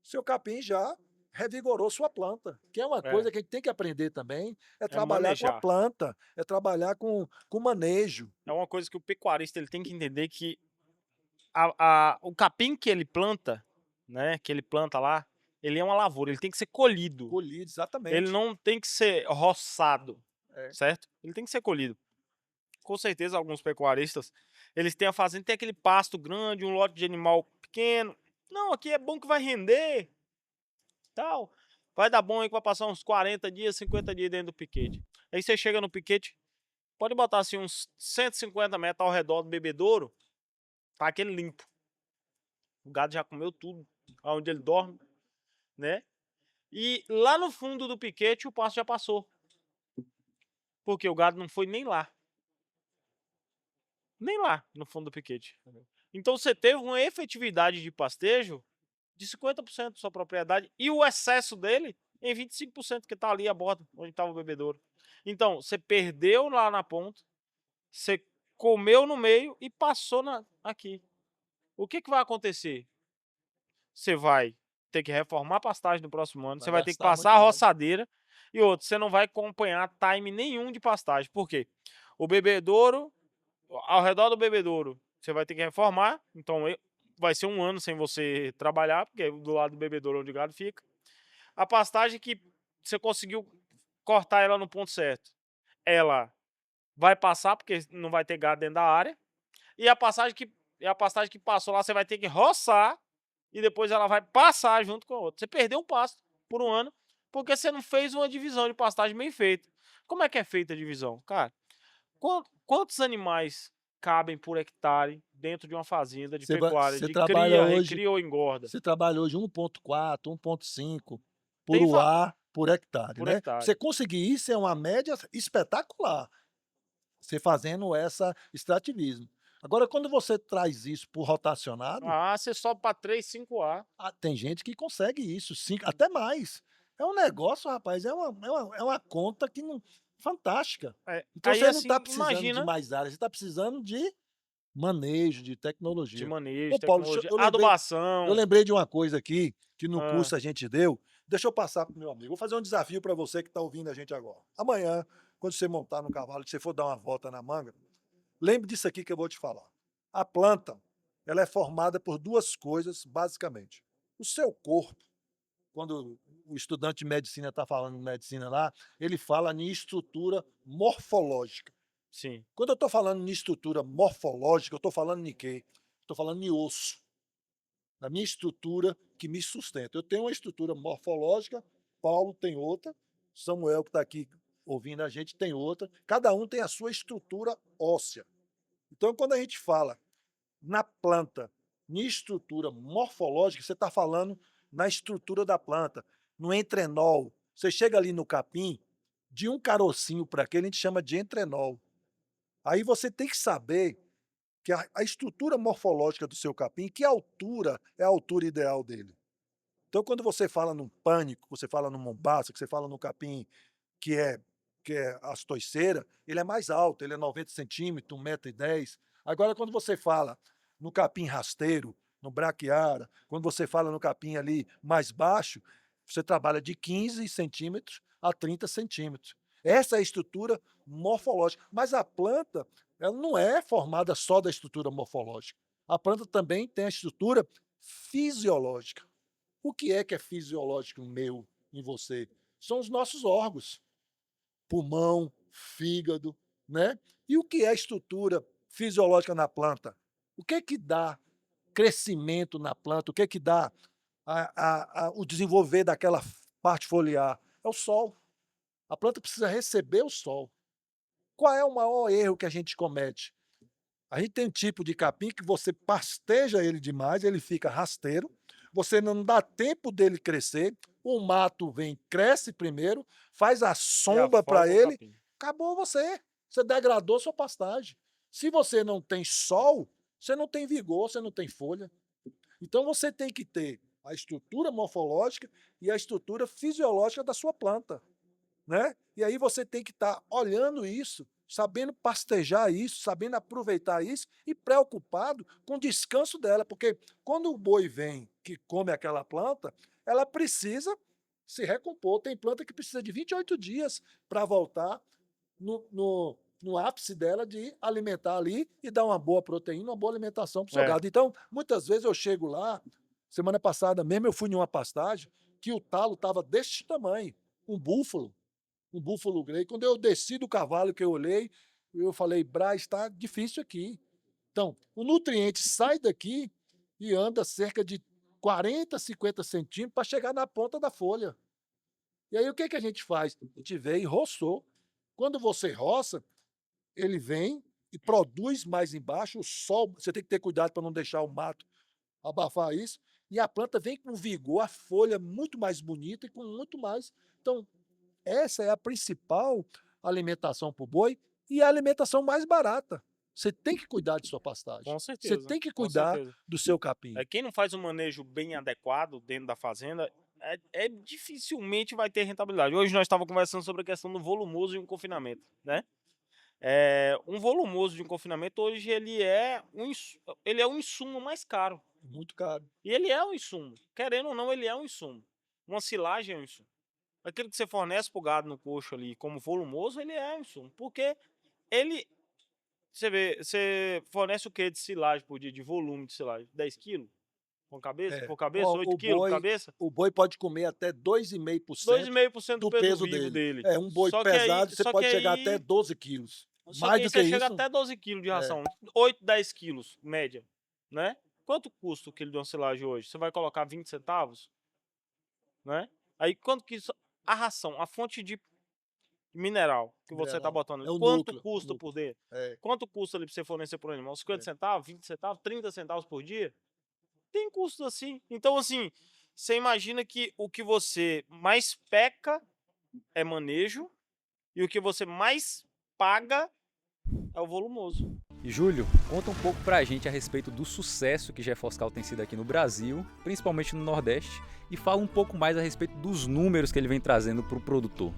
seu capim já revigorou sua planta, que é uma É, coisa que a gente tem que aprender também, é é trabalhar com a manejar. planta, é trabalhar com manejo. É uma coisa que o pecuarista ele tem que entender que o capim que ele planta, né, que ele planta lá, ele é uma lavoura, ele tem que ser colhido. Colhido, Ele exatamente. não tem que ser roçado, É, certo? Ele tem que ser colhido. Com certeza alguns pecuaristas, eles têm a fazenda, tem aquele pasto grande, um lote de animal pequeno. Não, aqui é bom que vai render, tal. Vai dar bom aí que vai passar uns 40 dias, 50 dias dentro do piquete. Aí você chega no piquete, pode botar assim uns 150 metros ao redor do bebedouro, tá aquele limpo. O gado já comeu tudo, aonde ele dorme, né? E lá no fundo do piquete o pasto já passou, porque o gado não foi nem lá. Nem lá no fundo do piquete. Então você teve uma efetividade de pastejo de 50% da sua propriedade e o excesso dele em 25% que está ali a bordo, onde estava o bebedouro. Então, você perdeu lá na ponta, você comeu no meio e passou aqui. O que vai acontecer? Você vai ter que reformar a pastagem no próximo ano, Vai você vai ter que gastar muito passar a mais. roçadeira e outro, você não vai acompanhar time nenhum de pastagem. Por quê? O bebedouro, ao redor do bebedouro, você vai ter que reformar, então vai ser um ano sem você trabalhar, porque é do lado do bebedouro onde o gado fica. A pastagem que você conseguiu cortar ela no ponto certo, ela vai passar, porque não vai ter gado dentro da área, e a pastagem que passou lá, você vai ter que roçar, e depois ela vai passar junto com a outra. Você perdeu um pasto por um ano, porque você não fez uma divisão de pastagem bem feita. Como é que é feita a divisão? Cara, quantos animais cabem por hectare dentro de uma fazenda de pecuária, Você de trabalha cria, hoje, recria ou engorda? 1,4, 1,5 por Tem UA por hectare, por né? hectare. Você conseguir isso é uma média espetacular, você fazendo essa extrativismo. Agora, quando você traz isso por rotacionado, Ah, você sobe para 3, 5A. tem gente que consegue isso, 5, até mais. É um negócio, rapaz, é uma conta que não fantástica. É, Então aí você não está assim, precisando de imagina mais áreas, você está precisando de manejo, de de tecnologia. manejo, Ô Paulo, tecnologia, eu adubação. lembrei de uma coisa aqui, que no Hã, curso a gente deu, deixa eu passar para o meu amigo, vou fazer um desafio para você que está ouvindo a gente agora. Amanhã, quando você montar no cavalo, que você for dar uma volta na manga, lembre disso aqui que eu vou te falar. A planta, ela é formada por duas coisas, basicamente. O seu corpo, quando o estudante de medicina está falando de medicina lá, ele fala em estrutura morfológica. sim. Quando eu estou falando em estrutura morfológica, eu estou falando em quê? Estou falando em osso, da minha estrutura que me sustenta. Eu tenho uma estrutura morfológica, Paulo tem outra, Samuel, que está aqui ouvindo a gente, tem outra. Cada um tem a sua estrutura óssea. Então, quando a gente fala na planta, em estrutura morfológica, você está falando na estrutura da planta, no entrenol. Você chega ali no capim, de um carocinho para aquele, a gente chama de entrenol. Aí você tem que saber que a estrutura morfológica do seu capim, que altura é a altura ideal dele. Então, quando você fala num pânico, você fala num mombaça, que você fala no capim que é, que é as toiceira, ele é mais alto, ele é 90 centímetros, 1,10 m. Agora, quando você fala no capim rasteiro, no braquiara, quando você fala no capim ali mais baixo, você trabalha de 15 centímetros a 30 centímetros. Essa é a estrutura morfológica. Mas a planta, ela não é formada só da estrutura morfológica. A planta também tem a estrutura fisiológica. O que é fisiológico meu, em você? São os nossos órgãos. Pulmão, fígado, né? E o que é estrutura fisiológica na planta? O que é que dá crescimento na planta? O que é que dá o desenvolver daquela parte foliar? É o sol. A planta precisa receber o sol. Qual é o maior erro que a gente comete? A gente tem um tipo de capim que você pasteja ele demais, ele fica rasteiro, você não dá tempo dele crescer, o mato vem, cresce primeiro, faz a E sombra para afoga o ele, capim. acabou você. Você degradou sua pastagem. Se você não tem sol, você não tem vigor, você não tem folha. Então você tem que ter a estrutura morfológica e a estrutura fisiológica da sua planta, né? E aí você tem que estar olhando isso, sabendo pastejar isso, sabendo aproveitar isso e preocupado com o descanso dela, porque quando o boi vem que come aquela planta, ela precisa se recompor. Tem planta que precisa de 28 dias para voltar no ápice dela de alimentar ali e dar uma boa proteína, uma boa alimentação para o seu É. gado. Então, muitas vezes eu chego lá, semana passada mesmo eu fui em uma pastagem que o talo estava deste tamanho, um búfalo grey. Quando eu desci do cavalo que eu olhei, eu falei, Braz, está difícil aqui. Então, o nutriente sai daqui e anda cerca de 40, 50 centímetros para chegar na ponta da folha. E aí o que a gente faz? A gente veio e roçou. Quando você roça, ele vem e produz mais embaixo, o sol, você tem que ter cuidado para não deixar o mato abafar isso, e a planta vem com vigor, a folha muito mais bonita e com muito mais. Então, essa é a principal alimentação para o boi e a alimentação mais barata. Você tem que cuidar de sua pastagem. Com Você certeza, tem que com cuidar certeza. do seu capim. Quem não faz um manejo bem adequado dentro da fazenda, dificilmente vai ter rentabilidade. Hoje nós estávamos conversando sobre a questão do volumoso de um confinamento, né? Um volumoso de um confinamento hoje ele é um insumo mais caro. Muito caro. E ele é um insumo. Querendo ou não, ele é um insumo. Uma silagem é um insumo. Aquilo que você fornece pro gado no coxo ali como volumoso, ele é um insumo. Porque ele. Você vê, você fornece o que de silagem por dia, de volume de silagem? 10 quilos? Com cabeça? É. Por cabeça? Ó, 8 quilos por cabeça? o boi pode comer até 2,5% 2,5% do do peso peso vivo dele. dele. É, um boi pesado, você Só que pode chegar até aí 12 quilos. Só Mais que aí do que você chega isso, até 12 quilos de é, ração. 8, 10 quilos, média. Né? Quanto custa o quilo de uma silagem hoje? Você vai colocar 20 centavos? Né? Aí quanto que isso. A ração, a fonte de mineral que você tá mineral. botando, É o quanto núcleo. custa por dentro? É, Quanto custa ali pra você fornecer por animal? 50 é. centavos, 20 centavos, 30 centavos por dia? Tem custos assim. Então, assim, você imagina que o que você mais peca é manejo e o que você mais paga é o volumoso. E Júlio, conta um pouco pra gente a respeito do sucesso que Gefoscal tem sido aqui no Brasil, principalmente no Nordeste, e fala um pouco mais a respeito dos números que ele vem trazendo pro produtor.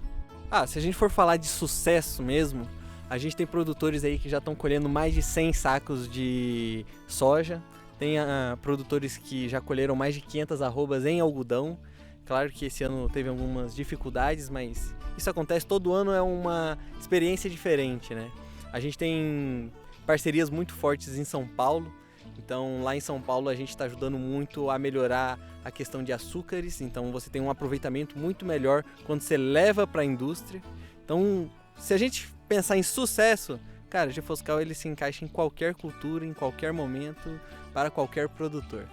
Se a gente for falar de sucesso mesmo, a gente tem produtores aí que já estão colhendo mais de 100 sacos de soja, tem produtores que já colheram mais de 500 arrobas em algodão. Claro que esse ano teve algumas dificuldades, mas isso acontece todo ano, é uma experiência diferente, né? A gente tem parcerias muito fortes em São Paulo, então lá em São Paulo a gente está ajudando muito a melhorar a questão de açúcares, então você tem um aproveitamento muito melhor quando você leva para a indústria. Então, se a gente pensar em sucesso, cara, o Gefoscal ele se encaixa em qualquer cultura, em qualquer momento, para qualquer produtor.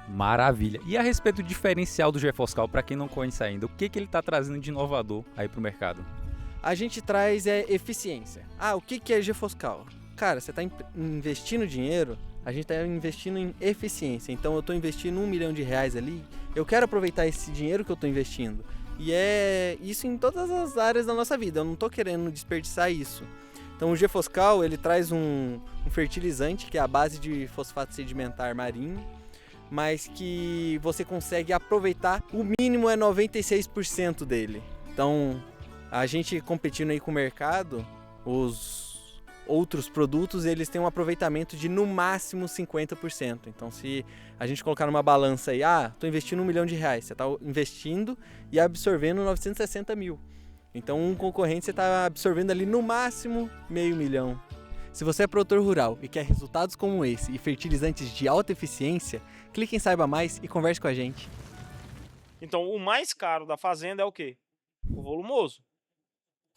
Maravilha! E a respeito do diferencial do Gefoscal, para quem não conhece ainda, o que ele está trazendo de inovador aí pro mercado? A gente traz eficiência. O que é Gefoscal? Cara, você está investindo dinheiro, a gente está investindo em eficiência. Então eu estou investindo R$1 milhão ali, eu quero aproveitar esse dinheiro que eu estou investindo. E é isso em todas as áreas da nossa vida, eu não estou querendo desperdiçar isso. Então o Gefoscal, ele traz um fertilizante que é a base de fosfato sedimentar marinho, mas que você consegue aproveitar, o mínimo é 96% dele. Então, a gente competindo aí com o mercado, os outros produtos, eles têm um aproveitamento de no máximo 50%. Então, se a gente colocar numa balança aí, tô investindo R$1 milhão, você está investindo e absorvendo 960 mil. Então, um concorrente você está absorvendo ali no máximo R$500 mil. Se você é produtor rural e quer resultados como esse e fertilizantes de alta eficiência, clique em Saiba Mais e converse com a gente. Então, o mais caro da fazenda é o quê? O volumoso.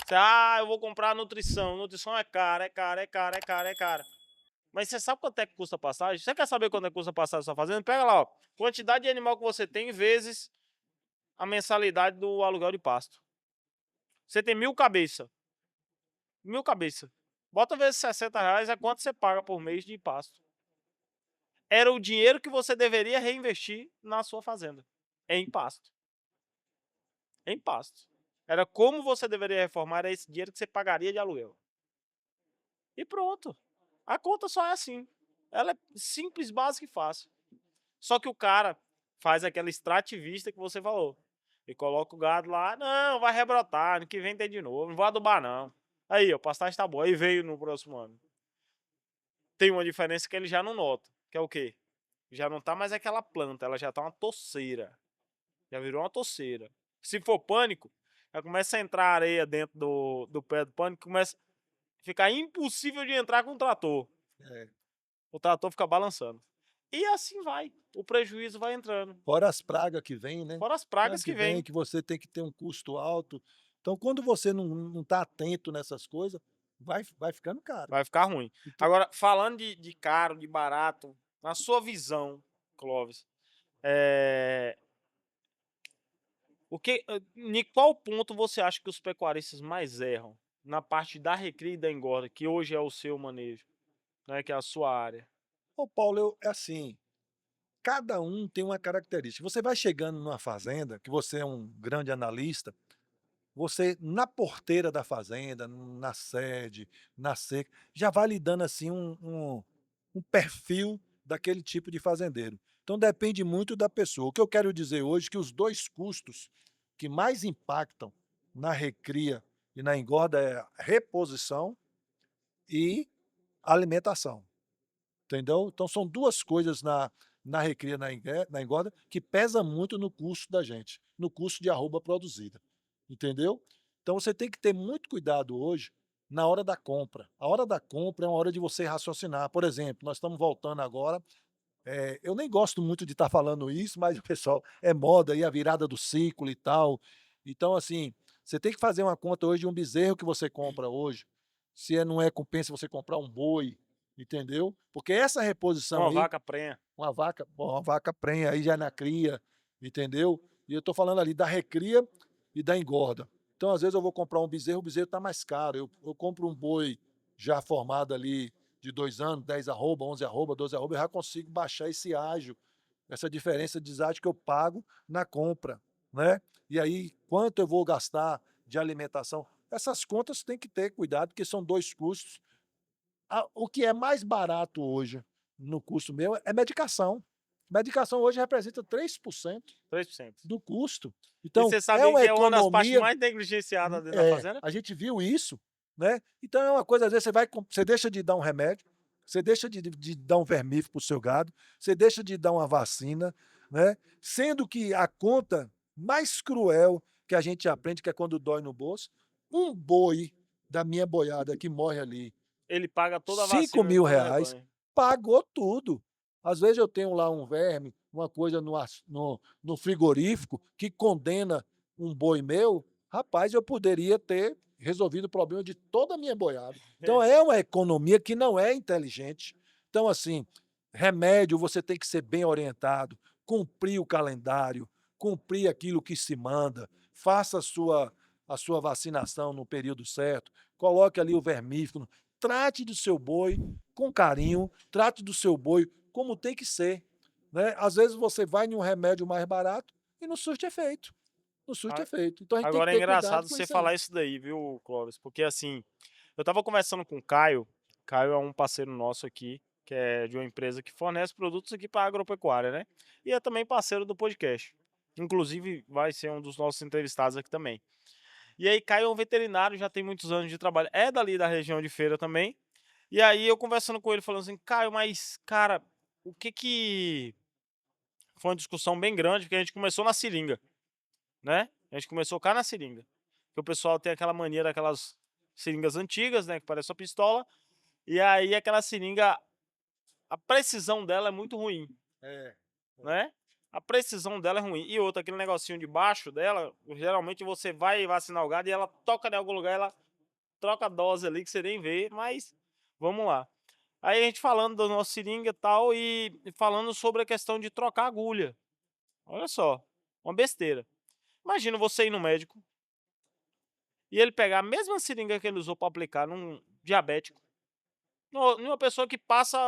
Você, eu vou comprar nutrição. Nutrição é cara, é cara, é cara, é cara, é cara. Mas você sabe quanto é que custa a passagem? Você quer saber quanto é que custa a passagem da sua fazenda? Pega lá, ó. Quantidade de animal que você tem vezes a mensalidade do aluguel de pasto. Você tem 1.000 cabeças. 1.000 cabeças. Bota vezes R$60 é quanto você paga por mês de pasto. Era o dinheiro que você deveria reinvestir na sua fazenda. Em pasto. Em pasto. Era como você deveria reformar esse dinheiro que você pagaria de aluguel. E pronto. A conta só é assim. Ela é simples, básica e fácil. Só que o cara faz aquela extrativista que você falou. E coloca o gado lá, não, vai rebrotar, ano que vem tem de novo, não vou adubar não. Aí, a pastagem tá boa, aí veio no próximo ano. Tem uma diferença que ele já não nota, que é o quê? Já não tá mais aquela planta, ela já tá uma toceira. Já virou uma toceira. Se for pânico, já começa a entrar areia dentro do pé do pânico, começa a ficar impossível de entrar com o trator. O trator fica balançando. E assim vai, o prejuízo vai entrando. Fora as pragas que vêm, né? Fora as pragas que vêm. Que você tem que ter um custo alto. Então, quando você não tá atento nessas coisas, vai ficando caro. Vai ficar ruim. Agora, falando de caro, de barato, na sua visão, Clóvis, em qual ponto você acha que os pecuaristas mais erram? Na parte da recria e da engorda, que hoje é o seu manejo, né, que é a sua área. Ô Paulo, é assim, cada um tem uma característica. Você vai chegando numa fazenda, que você é um grande analista, você, na porteira da fazenda, na sede, na seca, já vai lhe dando assim um perfil daquele tipo de fazendeiro. Então depende muito da pessoa. O que eu quero dizer hoje é que os dois custos que mais impactam na recria e na engorda é a reposição e alimentação. Entendeu? Então são duas coisas na recria, na engorda, que pesa muito no custo da gente, no custo de arroba produzida, entendeu? Então você tem que ter muito cuidado hoje na hora da compra. A hora da compra é uma hora de você raciocinar. Por exemplo, nós estamos voltando agora, eu nem gosto muito de estar falando isso, mas o pessoal é moda aí, a virada do ciclo e tal. Então, assim, você tem que fazer uma conta hoje de um bezerro que você compra hoje, se não é compensa você comprar um boi, entendeu? Porque essa reposição Uma aí, vaca prenha. uma vaca prenha aí já na cria, entendeu? E eu estou falando ali da recria e da engorda. Então, às vezes, eu vou comprar um bezerro, o bezerro está mais caro. Eu compro um boi já formado ali de 2 anos, 10 arroba, 11 arroba, 12 arroba, eu já consigo baixar esse ágio, essa diferença de ágio que eu pago na compra, né? E aí, quanto eu vou gastar de alimentação? Essas contas tem que ter cuidado, porque são 2 custos. O que é mais barato hoje no custo meu é medicação. Medicação hoje representa 3% 3%. do custo. E Então, você é sabia uma que é uma das partes economia. mais negligenciadas dentro da fazenda? A gente viu isso, né? Então é uma coisa, às vezes você deixa de dar um remédio, você deixa de dar um vermífugo para o seu gado, você deixa de dar uma vacina, né? Sendo que a conta mais cruel que a gente aprende, que é quando dói no bolso, um boi da minha boiada que morre ali, Ele paga toda a 5 vacina de mil todo o reais, rebanho. pagou tudo. Às vezes eu tenho lá um verme, uma coisa no frigorífico que condena um boi meu, rapaz, eu poderia ter resolvido o problema de toda a minha boiada. Então é uma economia que não é inteligente. Então, assim, remédio você tem que ser bem orientado, cumprir o calendário, cumprir aquilo que se manda, faça a sua vacinação no período certo, coloque ali o vermífugo, trate do seu boi com carinho, trate do seu boi como tem que ser, né? Às vezes você vai em um remédio mais barato e não surte efeito, não surte A- efeito. Então a gente tem que Agora é ter cuidado engraçado com você isso aí. falar isso daí, viu, Clóvis? Porque assim, eu tava conversando com o Caio. Caio é um parceiro nosso aqui, que é de uma empresa que fornece produtos aqui para agropecuária, né? E é também parceiro do podcast. Inclusive, vai ser um dos nossos entrevistados aqui também. E aí, Caio é um veterinário, já tem muitos anos de trabalho. É dali da região de Feira também. E aí, eu conversando com ele, falando assim, Caio, mas, cara, o que que... Foi uma discussão bem grande, porque a gente começou na seringa, né? A gente começou cá na seringa. Porque o pessoal tem aquela mania daquelas seringas antigas, né? Que parece uma pistola. E aí, aquela seringa, a precisão dela é muito ruim, É, né? A precisão dela é ruim. E outra, aquele negocinho de baixo dela, geralmente você vai vacinar o gado e ela toca em algum lugar, ela troca a dose ali que você nem vê, mas vamos lá. Aí a gente falando do nosso seringa e tal, e falando sobre a questão de trocar agulha. Olha só, uma besteira. Imagina você ir no médico e ele pegar a mesma seringa que ele usou para aplicar num diabético, numa pessoa que passa,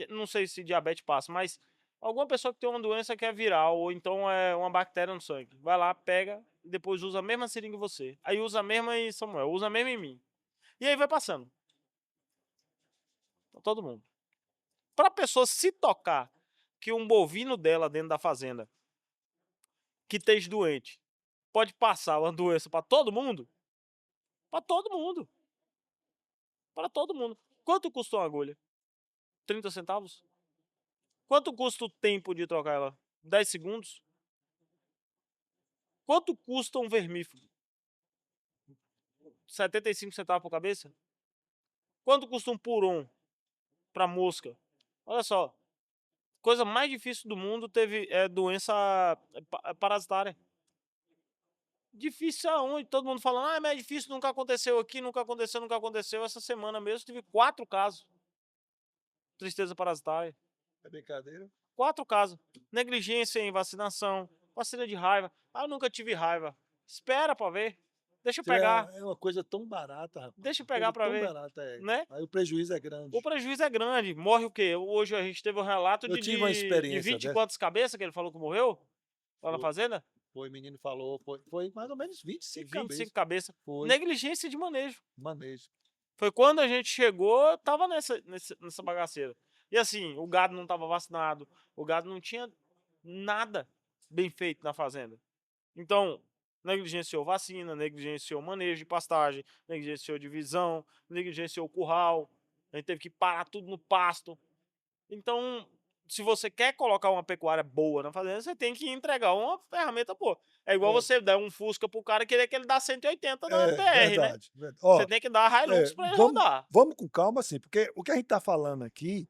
não sei se diabetes passa, mas alguma pessoa que tem uma doença que é viral, ou então é uma bactéria no sangue. Vai lá, pega, e depois usa a mesma seringa em você. Aí usa a mesma em Samuel, usa a mesma em mim. E aí vai passando. Pra todo mundo. Pra pessoa se tocar que um bovino dela dentro da fazenda, que esteja doente, pode passar uma doença pra todo mundo? Pra todo mundo. Para todo mundo. Quanto custa uma agulha? 30 centavos? Quanto custa o tempo de trocar ela? 10 segundos? Quanto custa um vermífugo? 75 centavos por cabeça? Quanto custa um puron para mosca? Olha só, coisa mais difícil do mundo teve doença parasitária. Difícil aonde? Todo mundo falando, mas é difícil, nunca aconteceu aqui, nunca aconteceu, nunca aconteceu. Essa semana mesmo tive 4 casos. Tristeza parasitária. é brincadeira. 4 casos. Negligência em vacinação, vacina de raiva. Ah, eu nunca tive raiva. Espera pra ver. Deixa eu pegar. É uma coisa tão barata, rapaz. Deixa eu Uma coisa pegar pra tão ver, barata, né? Aí o prejuízo é grande. O prejuízo é grande. Morre o quê? Hoje a gente teve um relato Eu de, tive uma de experiência 20 e dessa. quantas cabeças que ele falou que morreu? Lá na Foi. fazenda? O menino falou, foi mais ou menos 25 25 cabeças. cabeças. Foi, Negligência de manejo. manejo. Foi quando a gente chegou, tava nessa bagaceira. E assim, o gado não tava vacinado, o gado não tinha nada bem feito na fazenda. Então, negligenciou vacina, negligenciou manejo de pastagem, negligenciou divisão, negligenciou curral. A gente teve que parar tudo no pasto. Então, se você quer colocar uma pecuária boa na fazenda, você tem que entregar uma ferramenta boa. É igual É. você dar um Fusca pro cara e querer que ele dá 180 na É, PR, né? verdade. Você Ó, tem que dar Hilux pra ele vamos rodar. vamos com calma, assim, porque o que a gente tá falando aqui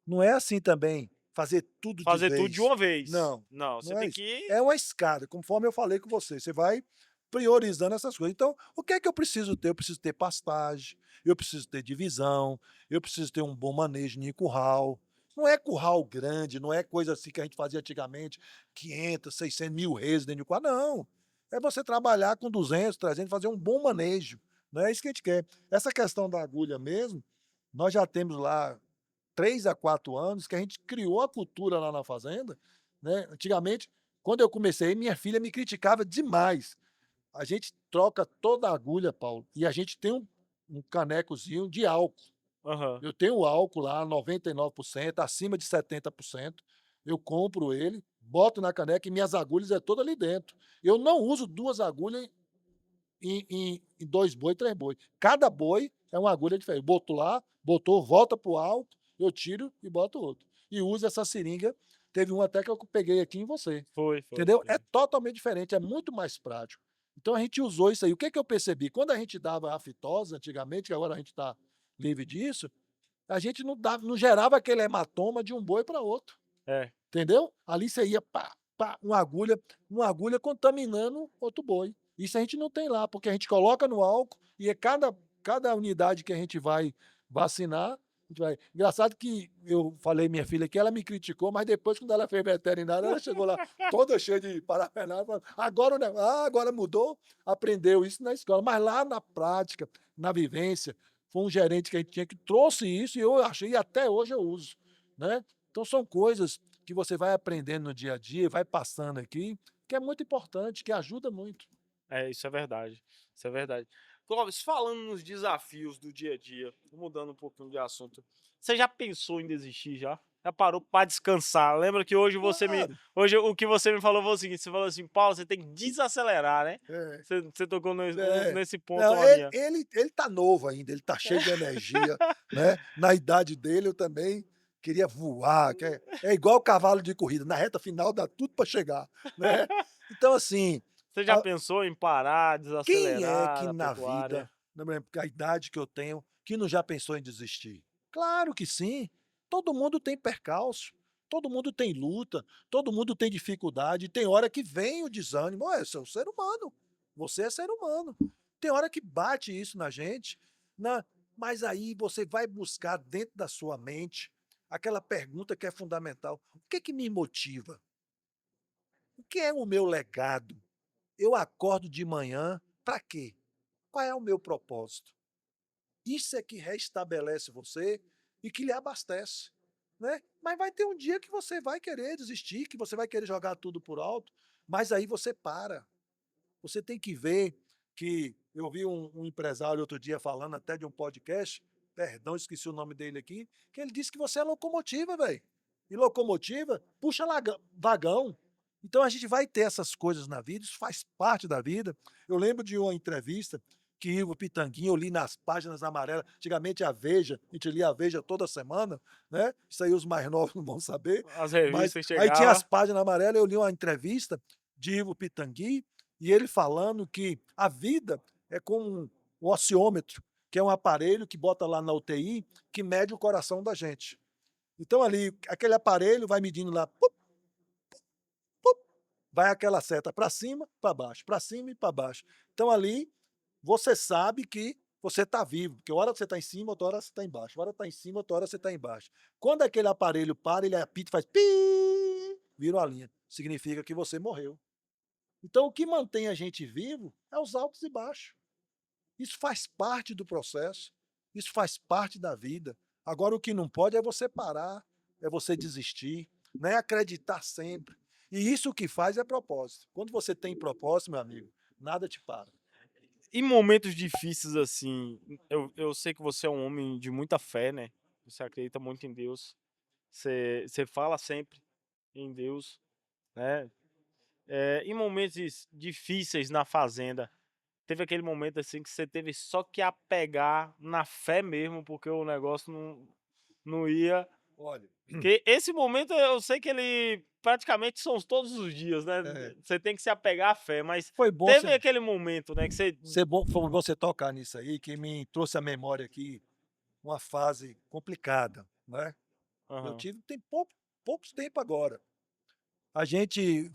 não é assim também, fazer tudo de Fazer tudo de vez. uma vez. Não, Não, você não é tem isso. que... É uma escada, conforme eu falei com você vai priorizando essas coisas. Então, o que é que eu preciso ter? Eu preciso ter pastagem, eu preciso ter divisão, eu preciso ter um bom manejo em curral. Não é curral grande, não é coisa assim que a gente fazia antigamente, 500, 600 mil reses dentro de curral, não. É você trabalhar com 200, 300, fazer um bom manejo, não é isso que a gente quer. Essa questão da agulha mesmo, nós já temos lá 3 a 4 anos que a gente criou a cultura lá na fazenda, né. Antigamente, quando eu comecei, minha filha me criticava demais. A gente troca toda a agulha, Paulo, e a gente tem um canecozinho de álcool. Aham. Eu tenho o álcool lá, 99%, acima de 70%. Eu compro ele, boto na caneca e minhas agulhas é toda ali dentro. Eu não uso 2 agulhas em 2 boi, 3 boi. Cada boi é uma agulha diferente. Boto lá, botou, volta pro álcool, eu tiro e boto outro. E uso essa seringa. Teve um até que eu peguei aqui em você. Foi. Entendeu? É totalmente diferente, é muito mais prático. Então a gente usou isso aí. O que que eu percebi? Quando a gente dava a fitose antigamente, que agora a gente está livre disso, a gente não gerava aquele hematoma de um boi para outro, É. entendeu? Ali você ia pá, pá, uma agulha contaminando outro boi. Isso a gente não tem lá, porque a gente coloca no álcool e é cada unidade que a gente vai vacinar, a gente vai. Engraçado que eu falei minha filha que ela me criticou, mas depois, quando ela fez veterinária, ela chegou lá toda cheia de parafernália, falando, agora, agora mudou, aprendeu isso na escola, mas lá na prática, na vivência, foi um gerente que a gente tinha que trouxe isso e eu achei, e até hoje eu uso, né? Então são coisas que você vai aprendendo no dia a dia, vai passando aqui, que é muito importante, que ajuda muito. É, isso é verdade. Isso é verdade. Clóvis, falando nos desafios do dia a dia, mudando um pouquinho de assunto, você já pensou em desistir já? Já parou para descansar? Lembra que hoje Claro. hoje o que você me falou foi o seguinte, você falou assim: "Paulo, você tem que desacelerar", né? É, Você tocou é. nesse ponto Não, a minha. ele tá novo ainda, ele tá cheio de energia, né. Na idade dele eu também queria voar, é igual cavalo de corrida, na reta final dá tudo para chegar, né. Então assim, Você já a pensou em parar, quem é desacelerar que a na pecuária? vida, né, porque a idade que eu tenho, que não já pensou em desistir? Claro que sim, todo mundo tem percalço, todo mundo tem luta, todo mundo tem dificuldade, tem hora que vem o desânimo, "Ué, você é um ser humano, você é ser humano". Tem hora que bate isso na gente, na mas aí você vai buscar dentro da sua mente aquela pergunta que é fundamental: "O que que me motiva? O que é o meu legado? Eu acordo de manhã para quê? Qual é o meu propósito?". Isso é que restabelece você e que lhe abastece, né. Mas vai ter um dia que você vai querer desistir, que você vai querer jogar tudo por alto, mas aí você para. Você tem que ver que eu vi um empresário outro dia falando até de um podcast, perdão, esqueci o nome dele aqui, que ele disse que você é locomotiva, velho. E locomotiva puxa vagão. Então a gente vai ter essas coisas na vida, isso faz parte da vida. Eu lembro de uma entrevista que Ivo Pitanguinha, eu li nas páginas amarelas, antigamente a Veja, a gente lia a Veja toda semana, né? Isso aí os mais novos não vão saber, As mas revistas aí tinha as chegavam. páginas amarelas, eu li uma entrevista de Ivo Pitangui, e ele falando que a vida é como um ossiômetro, que é um aparelho que bota lá na UTI, que mede o coração da gente. Então ali, aquele aparelho vai medindo lá, pup, pup, vai aquela seta para cima, para baixo, para cima e para baixo. Então ali, você sabe que você está vivo, porque uma hora você está em cima, outra hora você está embaixo, uma hora está em cima, outra hora você está embaixo. Quando aquele aparelho para, ele apita e faz pi, vira uma linha. Significa que você morreu. Então, o que mantém a gente vivo é os altos e baixos. Isso faz parte do processo, isso faz parte da vida. Agora, o que não pode é você parar, é você desistir, não é acreditar sempre. E isso o que faz é propósito. Quando você tem propósito, meu amigo, nada te para. Em momentos difíceis assim, eu sei que você é um homem de muita fé, né? Você acredita muito em Deus. Você fala sempre em Deus, né? Em momentos difíceis na fazenda, teve aquele momento assim que você teve só que apegar na fé mesmo, porque o negócio não ia. Olha, Porque esse momento eu sei que ele praticamente são todos os dias, né? É. Você tem que se apegar à fé, mas foi bom teve você, aquele momento, né, que você foi bom você tocar nisso aí, que me trouxe à memória aqui uma fase complicada, né? Eu Aham, tive tem poucos tempo agora. A gente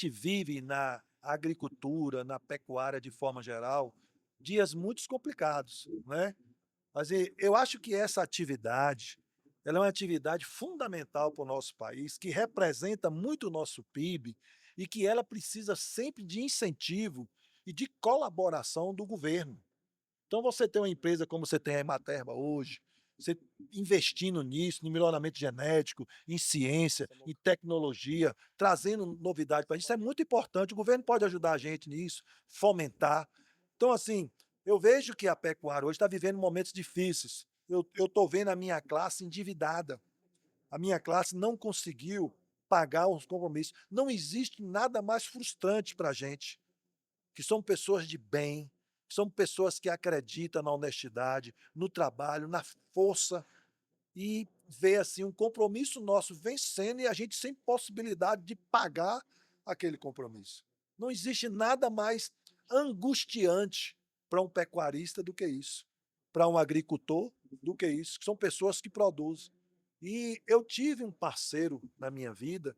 vive na agricultura, na pecuária de forma geral, dias muito complicados, né? Mas eu acho que essa atividade, ela é uma atividade fundamental para o nosso país, que representa muito o nosso PIB e que ela precisa sempre de incentivo e de colaboração do governo. Então você tem uma empresa como você tem a Ematerba hoje, você investindo nisso, no melhoramento genético, em ciência, em tecnologia, trazendo novidade para isso, é muito importante. O governo pode ajudar a gente nisso, fomentar. Então, assim, eu vejo que a pecuária hoje está vivendo momentos difíceis. Eu estou vendo a minha classe endividada. A minha classe não conseguiu pagar os compromissos. Não existe nada mais frustrante para a gente, que são pessoas de bem, são pessoas que acreditam na honestidade, no trabalho, na força, e ver assim um compromisso nosso vencendo e a gente sem possibilidade de pagar aquele compromisso. Não existe nada mais angustiante para um pecuarista do que isso, para um agricultor do que isso, que são pessoas que produzem. E eu tive um parceiro na minha vida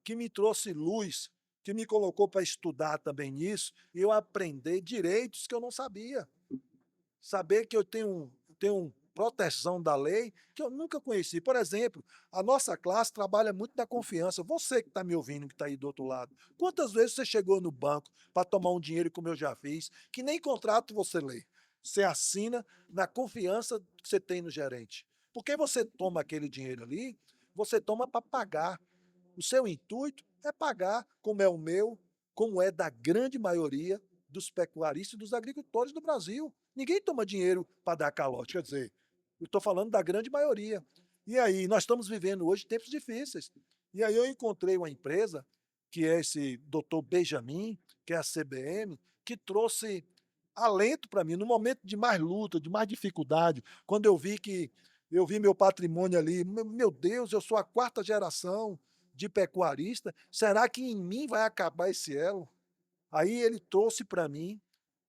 que me trouxe luz, que me colocou para estudar também nisso, e eu aprender direitos que eu não sabia. Saber que eu tenho proteção da lei que eu nunca conheci. Por exemplo, a nossa classe trabalha muito na confiança. Você que está me ouvindo, que está aí do outro lado, quantas vezes você chegou no banco para tomar um dinheiro, como eu já fiz, que nem contrato você lê? Você assina na confiança que você tem no gerente. Porque você toma aquele dinheiro ali, você toma para pagar. O seu intuito é pagar, como é o meu, como é da grande maioria dos pecuaristas e dos agricultores do Brasil. Ninguém toma dinheiro para dar calote, quer dizer, eu estou falando da grande maioria. E aí, nós estamos vivendo hoje tempos difíceis. E aí eu encontrei uma empresa, que é esse doutor Benjamin, que é a CBM, que trouxe alento para mim, no momento de mais luta, de mais dificuldade, quando eu vi meu patrimônio ali, meu Deus, eu sou a quarta geração de pecuarista, será que em mim vai acabar esse elo? Aí ele trouxe para mim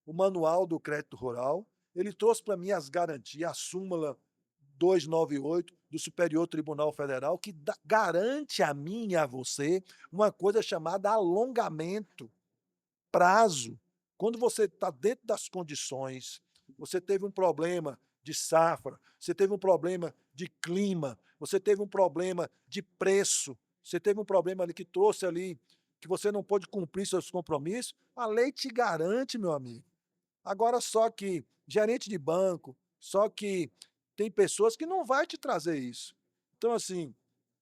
o manual do crédito rural, ele trouxe para mim as garantias, a súmula 298 do Superior Tribunal Federal, que garante a mim e a você uma coisa chamada alongamento, prazo. Quando você está dentro das condições, você teve um problema de safra, você teve um problema de clima, você teve um problema de preço, você teve um problema ali que trouxe ali que você não pôde cumprir seus compromissos, a lei te garante, meu amigo. Agora só que gerente de banco, só que tem pessoas que não vai te trazer isso. Então, assim,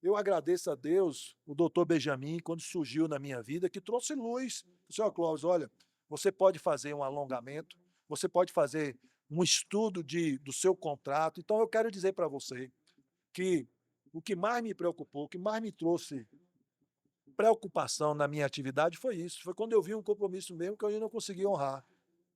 eu agradeço a Deus, o doutor Benjamin, quando surgiu na minha vida, que trouxe luz. Senhor Clóvis, olha, você pode fazer um alongamento, você pode fazer um estudo do seu contrato. Então, eu quero dizer para você que o que mais me preocupou, o que mais me trouxe preocupação na minha atividade foi isso. Foi quando eu vi um compromisso mesmo que eu ainda não consegui honrar.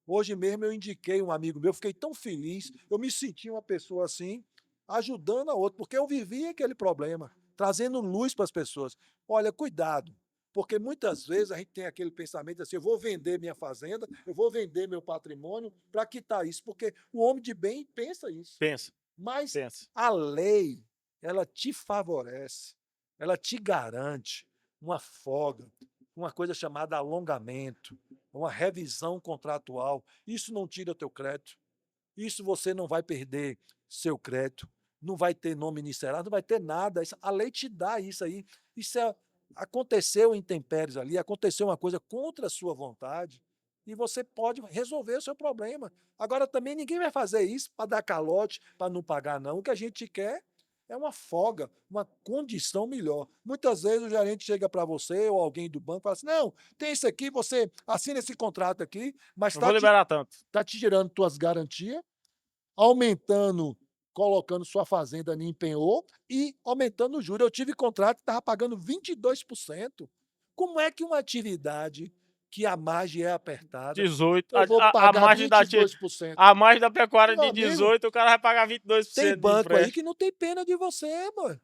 Hoje mesmo eu indiquei um amigo meu, fiquei tão feliz, eu me senti uma pessoa assim, ajudando a outra, porque eu vivi aquele problema, trazendo luz para as pessoas. Olha, cuidado, porque muitas vezes a gente tem aquele pensamento assim, eu vou vender minha fazenda, eu vou vender meu patrimônio para quitar isso, porque o homem de bem pensa isso. pensa, Mas pensa. a lei, ela te favorece, ela te garante uma folga, uma coisa chamada alongamento, uma revisão contratual. Isso não tira teu crédito. Isso você não vai perder seu crédito, não vai ter nome iniciado, não vai ter nada. A lei te dá isso aí. Isso aconteceu intempéries ali, aconteceu uma coisa contra a sua vontade e você pode resolver o seu problema. Agora também ninguém vai fazer isso para dar calote, para não pagar não. O que a gente quer é uma folga, uma condição melhor. Muitas vezes o gerente chega para você ou alguém do banco e fala assim, não, tem isso aqui, você assina esse contrato aqui, mas Não vou liberar tanto. tá te tirando tuas garantias, aumentando, colocando sua fazenda em penhor e aumentando o juro. Eu tive contrato que estava pagando 22%. Como é que uma atividade que a margem é apertada, 18, eu vou a pagar margem da 22%? a margem da pecuária Meu de amigo, 18, o cara vai pagar 22% tem de banco aí empréstimo. que não tem pena de você, mano.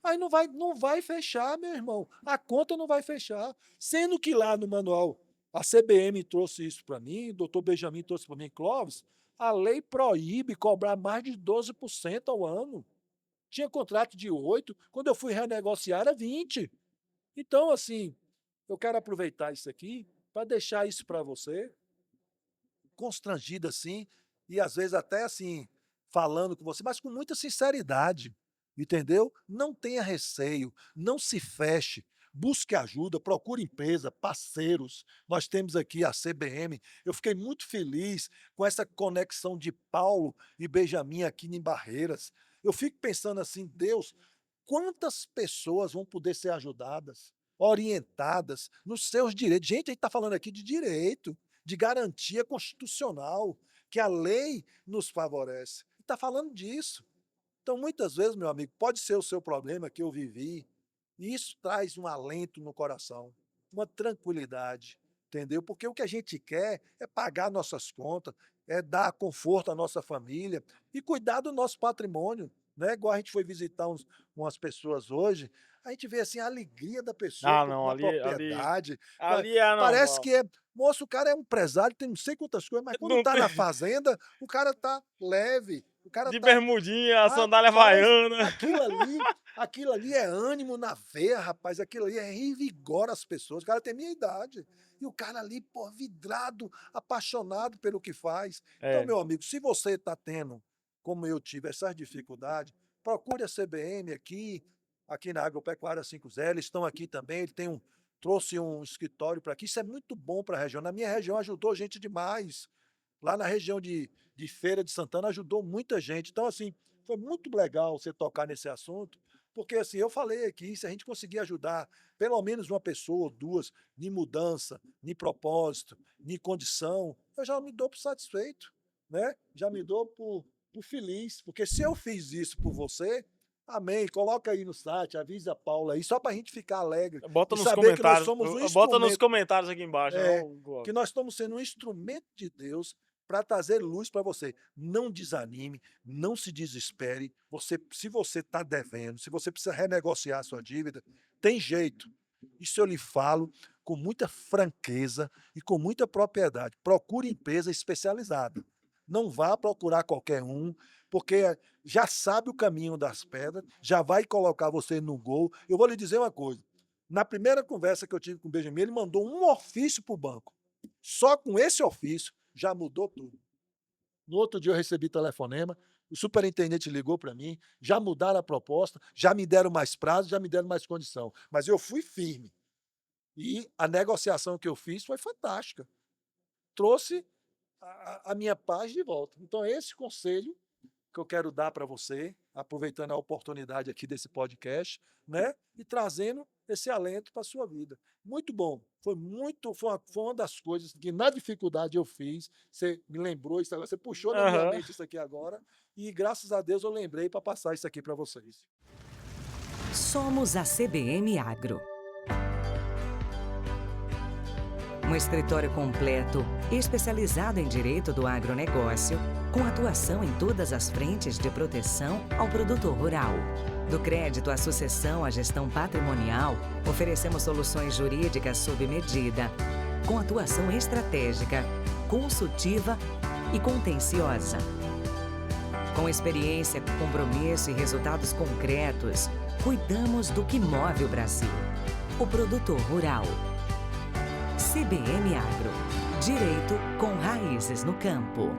Aí não vai fechar, meu irmão. A conta não vai fechar. Sendo que lá no manual, a CBM trouxe isso para mim, o doutor Benjamin trouxe para mim, Clóvis, a lei proíbe cobrar mais de 12% ao ano. Tinha contrato de 8%, quando eu fui renegociar era 20%. Então, assim, eu quero aproveitar isso aqui para deixar isso para você, constrangido assim, e às vezes até assim, falando com você, mas com muita sinceridade, entendeu? Não tenha receio, não se feche, busque ajuda, procure empresa, parceiros. Nós temos aqui a CBM. Eu fiquei muito feliz com essa conexão de Paulo e Benjamin aqui em Barreiras. Eu fico pensando assim, Deus, quantas pessoas vão poder ser ajudadas, orientadas nos seus direitos? Gente, a gente está falando aqui de direito, de garantia constitucional, que a lei nos favorece. Está falando disso. Então, muitas vezes, meu amigo, pode ser o seu problema que eu vivi, e isso traz um alento no coração, uma tranquilidade, entendeu? Porque o que a gente quer é pagar nossas contas, é dar conforto à nossa família e cuidar do nosso patrimônio, né? Igual a gente foi visitar umas pessoas hoje, a gente vê assim a alegria da pessoa com não, uma ali propriedade. ali é Parece normal. que é. Moço, o cara é um empresário, tem não sei quantas coisas, mas quando Não está tem- na fazenda, o cara tá leve, o cara De tá. bermudinha, a sandália Rapaz, havaiana. aquilo ali é ânimo na veia, rapaz. Aquilo ali revigora as pessoas. O cara tem minha idade. E o cara ali, pô, vidrado, apaixonado pelo que faz. Então, É. meu amigo, se você está tendo, como eu tive, essas dificuldades, procure a CBM aqui na Agropecuária 5.0. Eles estão aqui também. Ele trouxe um escritório para aqui. Isso é muito bom para a região. Na minha região ajudou gente demais. Lá na região de Feira de Santana ajudou muita gente. Então, assim, foi muito legal você tocar nesse assunto, porque, assim, eu falei aqui, se a gente conseguir ajudar pelo menos uma pessoa ou duas em mudança, em propósito, em condição, eu já me dou por satisfeito, né? Já me dou por feliz, porque se eu fiz isso por você, amém, coloca aí no site, avisa a Paula aí, só para a gente ficar alegre Bota e nos saber que nós comentários. somos um Bota nos instrumento. comentários aqui embaixo. É, não, Clóvis. que nós estamos sendo um instrumento de Deus para trazer luz para você. Não desanime, não se desespere. Se você está devendo, se você precisa renegociar a sua dívida, tem jeito. Isso eu lhe falo com muita franqueza e com muita propriedade. Procure empresa especializada. Não vá procurar qualquer um, porque já sabe o caminho das pedras, já vai colocar você no gol. Eu vou lhe dizer uma coisa. Na primeira conversa que eu tive com o Benjamin, ele mandou um ofício para o banco. Só com esse ofício já mudou tudo. No outro dia eu recebi telefonema, o superintendente ligou para mim, já mudaram a proposta, já me deram mais prazo, já me deram mais condição. Mas eu fui firme. E a negociação que eu fiz foi fantástica. Trouxe a minha paz de volta. Então, é esse conselho que eu quero dar para você, aproveitando a oportunidade aqui desse podcast, né? E trazendo esse alento para a sua vida. Muito bom. Foi uma das coisas que na dificuldade eu fiz. Você me lembrou isso agora, você puxou na minha mente isso aqui agora. E graças a Deus eu lembrei para passar isso aqui para vocês. Somos a CBM Agro. Um escritório completo, especializado em direito do agronegócio, com atuação em todas as frentes de proteção ao produtor rural. Do crédito à sucessão à gestão patrimonial, oferecemos soluções jurídicas sob medida, com atuação estratégica, consultiva e contenciosa. Com experiência, compromisso e resultados concretos, cuidamos do que move o Brasil: o produtor rural. CBM Agro. Direito com raízes no campo.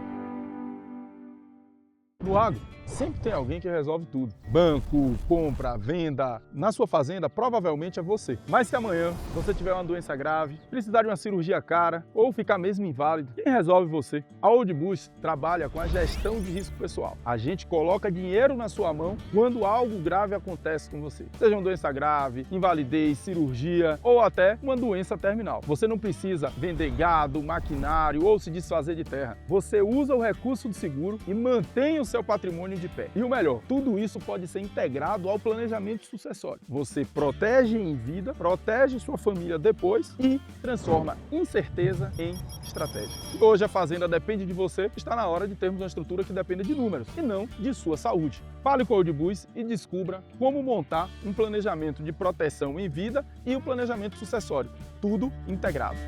No agro, sempre tem alguém que resolve tudo. Banco, compra, venda. Na sua fazenda, provavelmente é você. Mas se amanhã você tiver uma doença grave, precisar de uma cirurgia cara ou ficar mesmo inválido, quem resolve você? A Old Bush trabalha com a gestão de risco pessoal. A gente coloca dinheiro na sua mão quando algo grave acontece com você. Seja uma doença grave, invalidez, cirurgia ou até uma doença terminal. Você não precisa vender gado, maquinário ou se desfazer de terra. Você usa o recurso do seguro e mantém o seu patrimônio de pé. E o melhor, tudo isso pode ser integrado ao planejamento sucessório. Você protege em vida, protege sua família depois e transforma incerteza em estratégia. E hoje a fazenda depende de você, está na hora de termos uma estrutura que dependa de números e não de sua saúde. Fale com a Oldbus e descubra como montar um planejamento de proteção em vida e o planejamento sucessório, tudo integrado.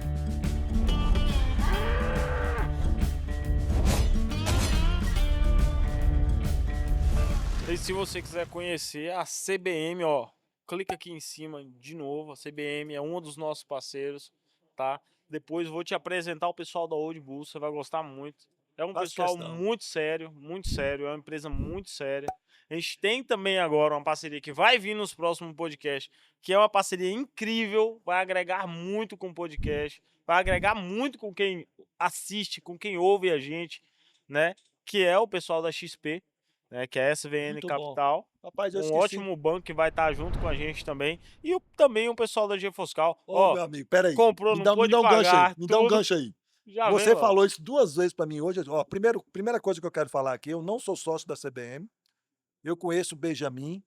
E se você quiser conhecer a CBM, ó, clica aqui em cima de novo. A CBM é um dos nossos parceiros, tá? Depois eu vou te apresentar o pessoal da Oldbus, você vai gostar muito. É um Faz pessoal questão. muito sério, é uma empresa muito séria. A gente tem também agora uma parceria que vai vir nos próximos podcasts, que é uma parceria incrível, vai agregar muito com o podcast, vai agregar muito com quem assiste, com quem ouve a gente, né? Que é o pessoal da XP, né? Que é a SVN Muito bom. Capital. Rapaz, eu Um esqueci. ótimo banco que vai estar junto com a gente também. E também o pessoal da GeFoscal. Ô, Ó, meu amigo, peraí. comprou, não Me pôde dá um gancho aí. pagar, Me dá um tudo. gancho aí. Já Você vem, ó. falou isso 2 vezes para mim hoje. Ó, primeira coisa que eu quero falar aqui, eu não sou sócio da CBM. Eu conheço o Benjamin,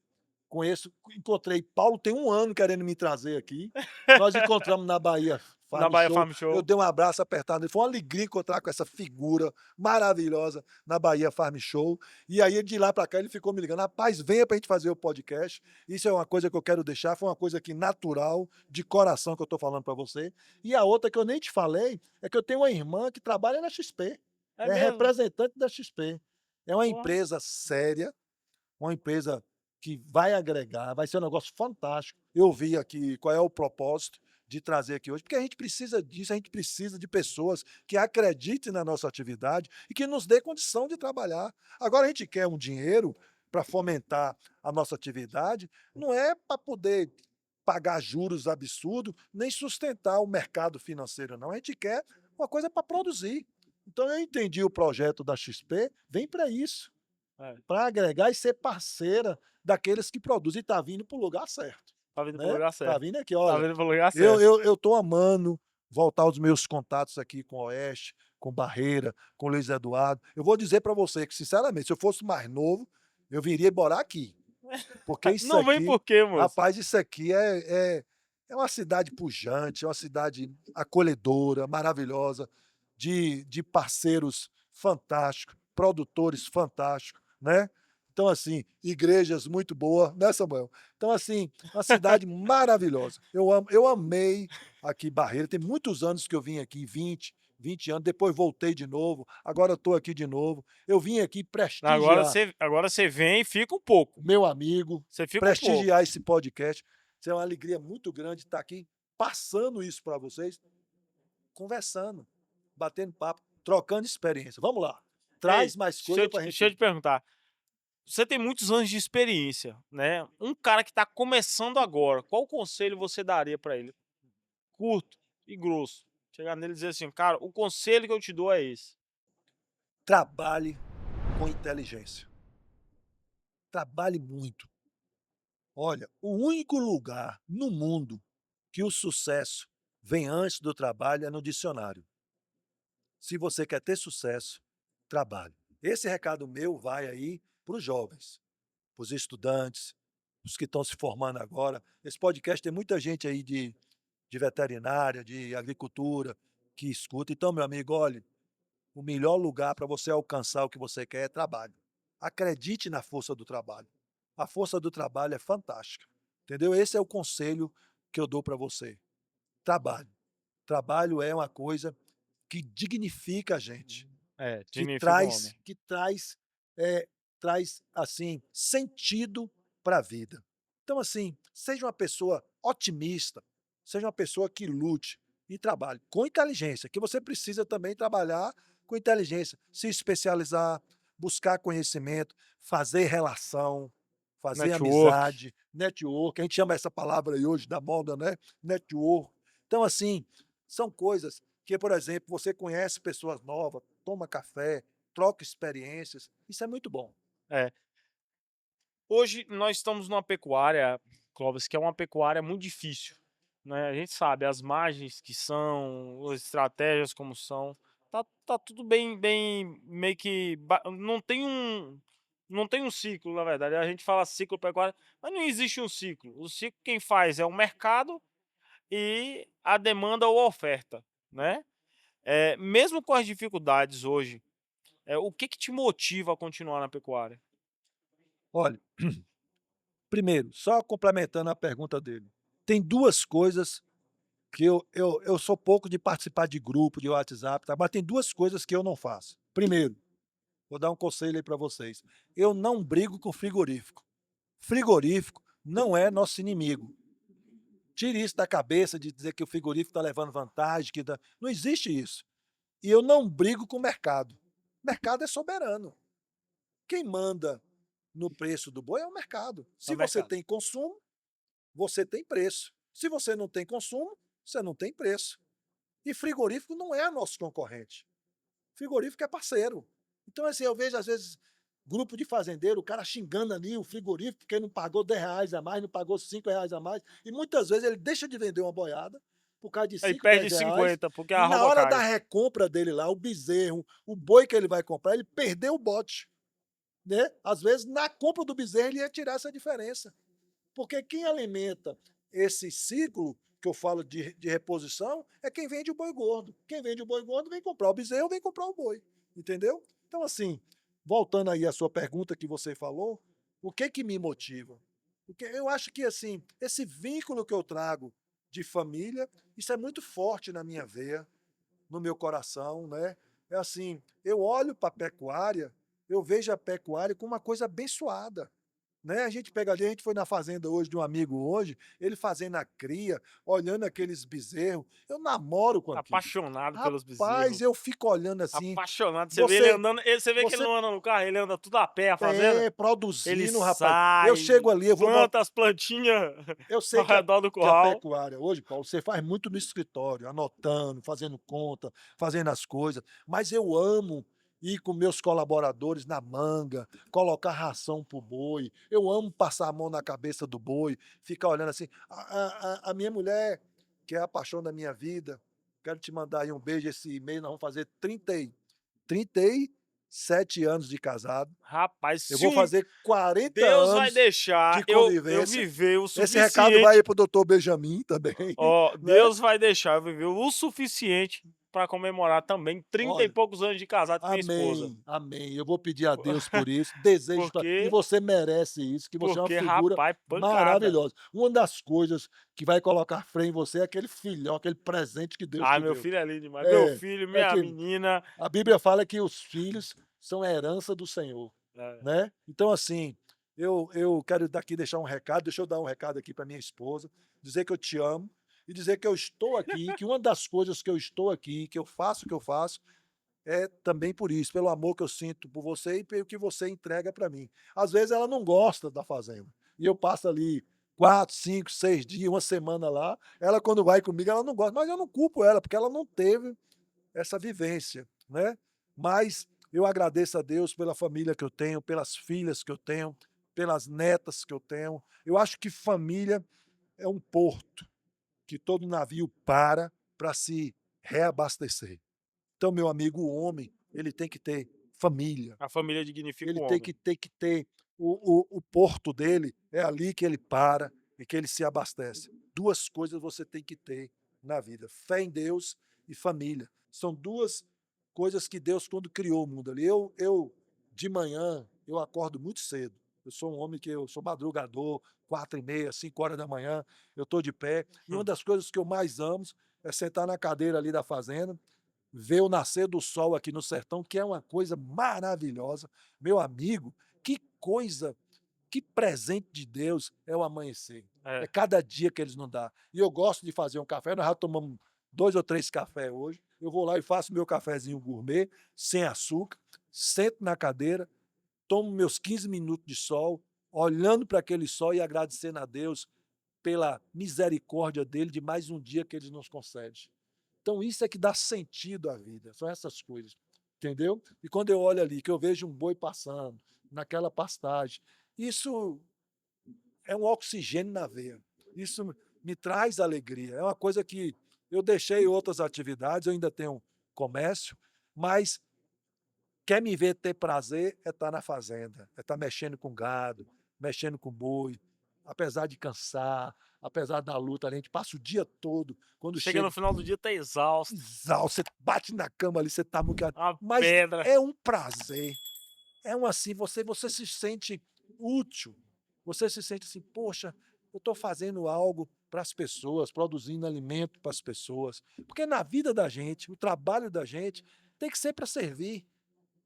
encontrei Paulo tem 1 ano querendo me trazer aqui. Nós encontramos na Bahia Na Bahia Show. Farm Show. Eu dei um abraço apertado. Foi uma alegria encontrar com essa figura maravilhosa na Bahia Farm Show. E aí, de lá para cá, ele ficou me ligando. Rapaz, venha para a gente fazer o podcast. Isso é uma coisa que eu quero deixar. Foi uma coisa aqui natural, de coração, que eu estou falando para você. E a outra que eu nem te falei é que eu tenho uma irmã que trabalha na XP. É É mesmo? representante da XP. É uma Porra. empresa séria, uma empresa que vai agregar, vai ser um negócio fantástico. Eu vi aqui qual é o propósito de trazer aqui hoje, porque a gente precisa disso, a gente precisa de pessoas que acreditem na nossa atividade e que nos dê condição de trabalhar. Agora a gente quer um dinheiro para fomentar a nossa atividade, não é para poder pagar juros absurdos, nem sustentar o mercado financeiro, não. A gente quer uma coisa para produzir. Então eu entendi o projeto da XP, vem para isso, É. para agregar e ser parceira daqueles que produzem, e está vindo para o lugar certo. Tá vindo pro Né? lugar Tá certo. vindo aqui, Tá olha. vindo pro lugar certo. Eu tô amando voltar aos meus contatos aqui com o Oeste, com Barreira, com o Luiz Eduardo. Eu vou dizer para você que, sinceramente, se eu fosse mais novo, eu viria morar aqui. Porque isso Não vem aqui, por quê, moço? rapaz, isso aqui é uma cidade pujante, é uma cidade acolhedora, maravilhosa, de parceiros fantásticos, produtores fantásticos, né? Então, assim, igrejas muito boas, né, Samuel? Então, assim, uma cidade maravilhosa. Eu amei aqui Barreira. Tem muitos anos que eu vim aqui, 20 anos, depois voltei de novo, agora eu estou aqui de novo. Eu vim aqui prestigiar Agora você vem e fica um pouco. meu amigo, Você fica um pouco. prestigiar esse podcast. Isso é uma alegria muito grande estar aqui passando isso para vocês, conversando, batendo papo, trocando experiência. Vamos lá. Traz Ei, mais Deixa eu, coisa te, para a deixa eu gente. te perguntar. Você tem muitos anos de experiência, né? Um cara que tá começando agora, qual conselho você daria para ele? Curto e grosso. Chegar nele e dizer assim, cara, o conselho que eu te dou é esse. Trabalhe com inteligência. Trabalhe muito. Olha, o único lugar no mundo que o sucesso vem antes do trabalho é no dicionário. Se você quer ter sucesso, trabalhe. Esse recado meu vai aí para os jovens, para os estudantes, os que estão se formando agora. Esse podcast tem muita gente aí de veterinária, de agricultura, que escuta. Então, meu amigo, olhe, o melhor lugar para você alcançar o que você quer é trabalho. Acredite na força do trabalho. A força do trabalho é fantástica. Entendeu? Esse é o conselho que eu dou para você. Trabalho. Trabalho é uma coisa que dignifica a gente, É, que dignifica o traz, homem. que traz, traz assim sentido para a vida. Então, assim, seja uma pessoa otimista, seja uma pessoa que lute e trabalhe com inteligência, que você precisa também trabalhar com inteligência, se especializar, buscar conhecimento, fazer relação, fazer Network. amizade, network, a gente chama essa palavra aí hoje da moda, né? Network. Então, assim, são coisas que, por exemplo, você conhece pessoas novas, toma café, troca experiências, isso é muito bom. É. Hoje nós estamos numa pecuária, Clóvis, que é uma pecuária muito difícil, né? A gente sabe as margens que são, as estratégias como são. Tá tudo bem, meio que não tem um ciclo, na verdade. A gente fala ciclo pecuário, mas não existe um ciclo. O ciclo quem faz é o mercado e a demanda ou a oferta, né? Mesmo com as dificuldades hoje, o que te motiva a continuar na pecuária? Olha, primeiro, só complementando a pergunta dele, tem 2 coisas que eu sou pouco de participar de grupo, de WhatsApp, tá, mas tem 2 coisas que eu não faço. Primeiro, vou dar um conselho aí para vocês, eu não brigo com frigorífico. Frigorífico não é nosso inimigo. Tire isso da cabeça de dizer que o frigorífico está levando vantagem, não existe isso. E eu não brigo com o mercado. O mercado é soberano. Quem manda no preço do boi é o mercado. Se você mercado. tem consumo, você tem preço. Se você não tem consumo, você não tem preço. E frigorífico não é nosso concorrente. Frigorífico é parceiro. Então, assim, eu vejo às vezes grupo de fazendeiro, o cara xingando ali o frigorífico porque não pagou R$10 a mais, não pagou R$5 a mais. E muitas vezes ele deixa de vender uma boiada por causa de Aí 5, perde 10 reais. 50, porque E a na arroba hora da cai. recompra dele lá, o bezerro, o boi que ele vai comprar, ele perdeu o bote. Né? Às vezes, na compra do bezerro, ele ia tirar essa diferença. Porque quem alimenta esse ciclo que eu falo de reposição é quem vende o boi gordo. Quem vende o boi gordo vem comprar o bezerro, vem comprar o boi. Entendeu? Então, assim, voltando aí à sua pergunta que você falou, o que me motiva? Porque eu acho que, assim, esse vínculo que eu trago de família, isso é muito forte na minha veia, no meu coração, né? É assim, eu olho para a pecuária, eu vejo a pecuária como uma coisa abençoada. Né? A gente pega ali, a gente foi na fazenda hoje de um amigo hoje, ele fazendo a cria, olhando aqueles bezerros. Eu namoro com aquilo. Apaixonado pelos Rapaz, bezerros. eu fico olhando assim. Apaixonado. Você vê ele Você, andando. Você vê que ele você não anda no carro, ele anda tudo a pé, a fazenda. Ele produzindo, rapaz. Eu sai, chego ali, eu vou botar. planta as plantinhas Eu ao sei redor do que a curral. pecuária hoje, Paulo, você faz muito no escritório, anotando, fazendo conta, fazendo as coisas, mas eu amo ir com meus colaboradores na manga, colocar ração pro boi, eu amo passar a mão na cabeça do boi, ficar olhando assim. A minha mulher, que é a paixão da minha vida, quero te mandar aí um beijo esse mês, nós vamos fazer 37 anos de casado. Rapaz, Eu se vou fazer 40 Deus vai anos deixar de eu convivência. viver o Esse recado vai suficiente. aí pro doutor Benjamin também, Ó, né? Deus vai deixar eu viver o suficiente para comemorar também 30 e Olha, poucos anos de casado com minha esposa. amém, amém. Eu vou pedir a Deus por isso, desejo e Porque, você merece isso, que você é uma figura rapaz, pancada. maravilhosa. Uma das coisas que vai colocar freio em você é aquele filhão, aquele presente que Deus Ah, te meu deu. filho é lindo demais. Meu É, filho, é minha que menina. a Bíblia fala que os filhos são herança do Senhor, É, né? Então, assim, eu quero daqui deixar um recado, deixa eu dar um recado aqui para minha esposa, dizer que eu te amo e dizer que eu estou aqui, que uma das coisas que eu estou aqui, que eu faço o que eu faço, é também por isso, pelo amor que eu sinto por você e pelo que você entrega para mim. Às vezes ela não gosta da fazenda, e eu passo ali 4, 5, 6 dias, uma semana lá, ela quando vai comigo, ela não gosta, mas eu não culpo ela, porque ela não teve essa vivência, né? Mas eu agradeço a Deus pela família que eu tenho, pelas filhas que eu tenho, pelas netas que eu tenho. Eu acho que família é um porto que todo navio para se reabastecer. Então, meu amigo, o homem, ele tem que ter família, a família dignifica ele o tem homem. que ter o porto dele, é ali que ele para e que ele se abastece. 2 coisas você tem que ter na vida: fé em Deus e família. São 2 coisas que Deus, quando criou o mundo ali. De manhã, eu acordo muito cedo. Eu sou um homem que eu sou madrugador, 4h30, 5 horas da manhã, eu estou de pé. E uma Hum. das coisas que eu mais amo é sentar na cadeira ali da fazenda, ver o nascer do sol aqui no sertão, que é uma coisa maravilhosa. Meu amigo, que coisa, que presente de Deus é o amanhecer. É É. cada dia que eles não dão. E eu gosto de fazer um café, nós já tomamos 2 ou 3 cafés hoje. Eu vou lá e faço meu cafezinho gourmet, sem açúcar, sento na cadeira, tomo meus 15 minutos de sol, olhando para aquele sol e agradecendo a Deus pela misericórdia dele de mais um dia que ele nos concede. Então, isso é que dá sentido à vida, são essas coisas, entendeu? E quando eu olho ali, que eu vejo um boi passando, naquela pastagem, isso é um oxigênio na veia. Isso me traz alegria. É uma coisa que eu deixei outras atividades, eu ainda tenho comércio, mas quer me ver ter prazer é estar na fazenda, é estar mexendo com gado, mexendo com boi, apesar de cansar, apesar da luta, a gente passa o dia todo. Quando Chega no final do dia, tá exausto. exausto, você bate na cama ali, você tá mucado. Uma Mas pedra. é um prazer. É um assim, você se sente útil. Você se sente assim, poxa, eu estou fazendo algo para as pessoas, produzindo alimento para as pessoas. Porque na vida da gente, o trabalho da gente tem que ser para servir.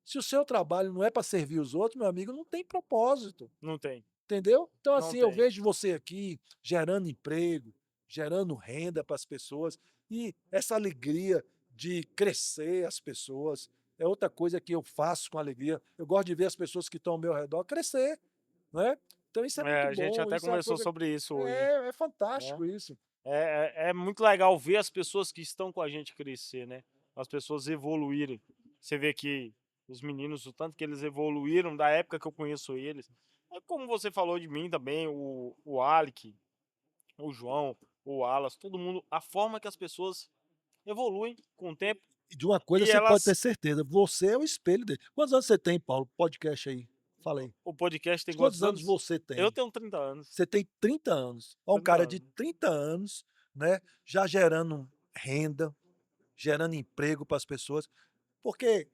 Se o seu trabalho não é para servir os outros, meu amigo, não tem propósito. Não tem. Entendeu? Então, Não assim, eu tem. vejo você aqui gerando emprego, gerando renda para as pessoas e essa alegria de crescer as pessoas é outra coisa que eu faço com alegria. Eu gosto de ver as pessoas que estão ao meu redor crescer, né? Então isso é muito A gente bom, até isso é uma conversou coisa sobre isso hoje. é fantástico isso. É muito legal ver as pessoas que estão com a gente crescer, né? As pessoas evoluírem. Você vê que os meninos, o tanto que eles evoluíram da época que eu conheço eles. É como você falou de mim também, o Alec, o João, o Wallace, todo mundo. A forma que as pessoas evoluem com o tempo E de uma coisa e você pode ter elas. certeza, você é o espelho dele. Quantos anos você tem, Paulo? Podcast aí. Fala aí. O podcast tem Quantos quantos anos anos? você Eu tem? tenho 30 anos. Você tem 30 anos. Ó, um 30 cara de anos. 30 anos, né, já gerando renda, gerando emprego para as pessoas. Porque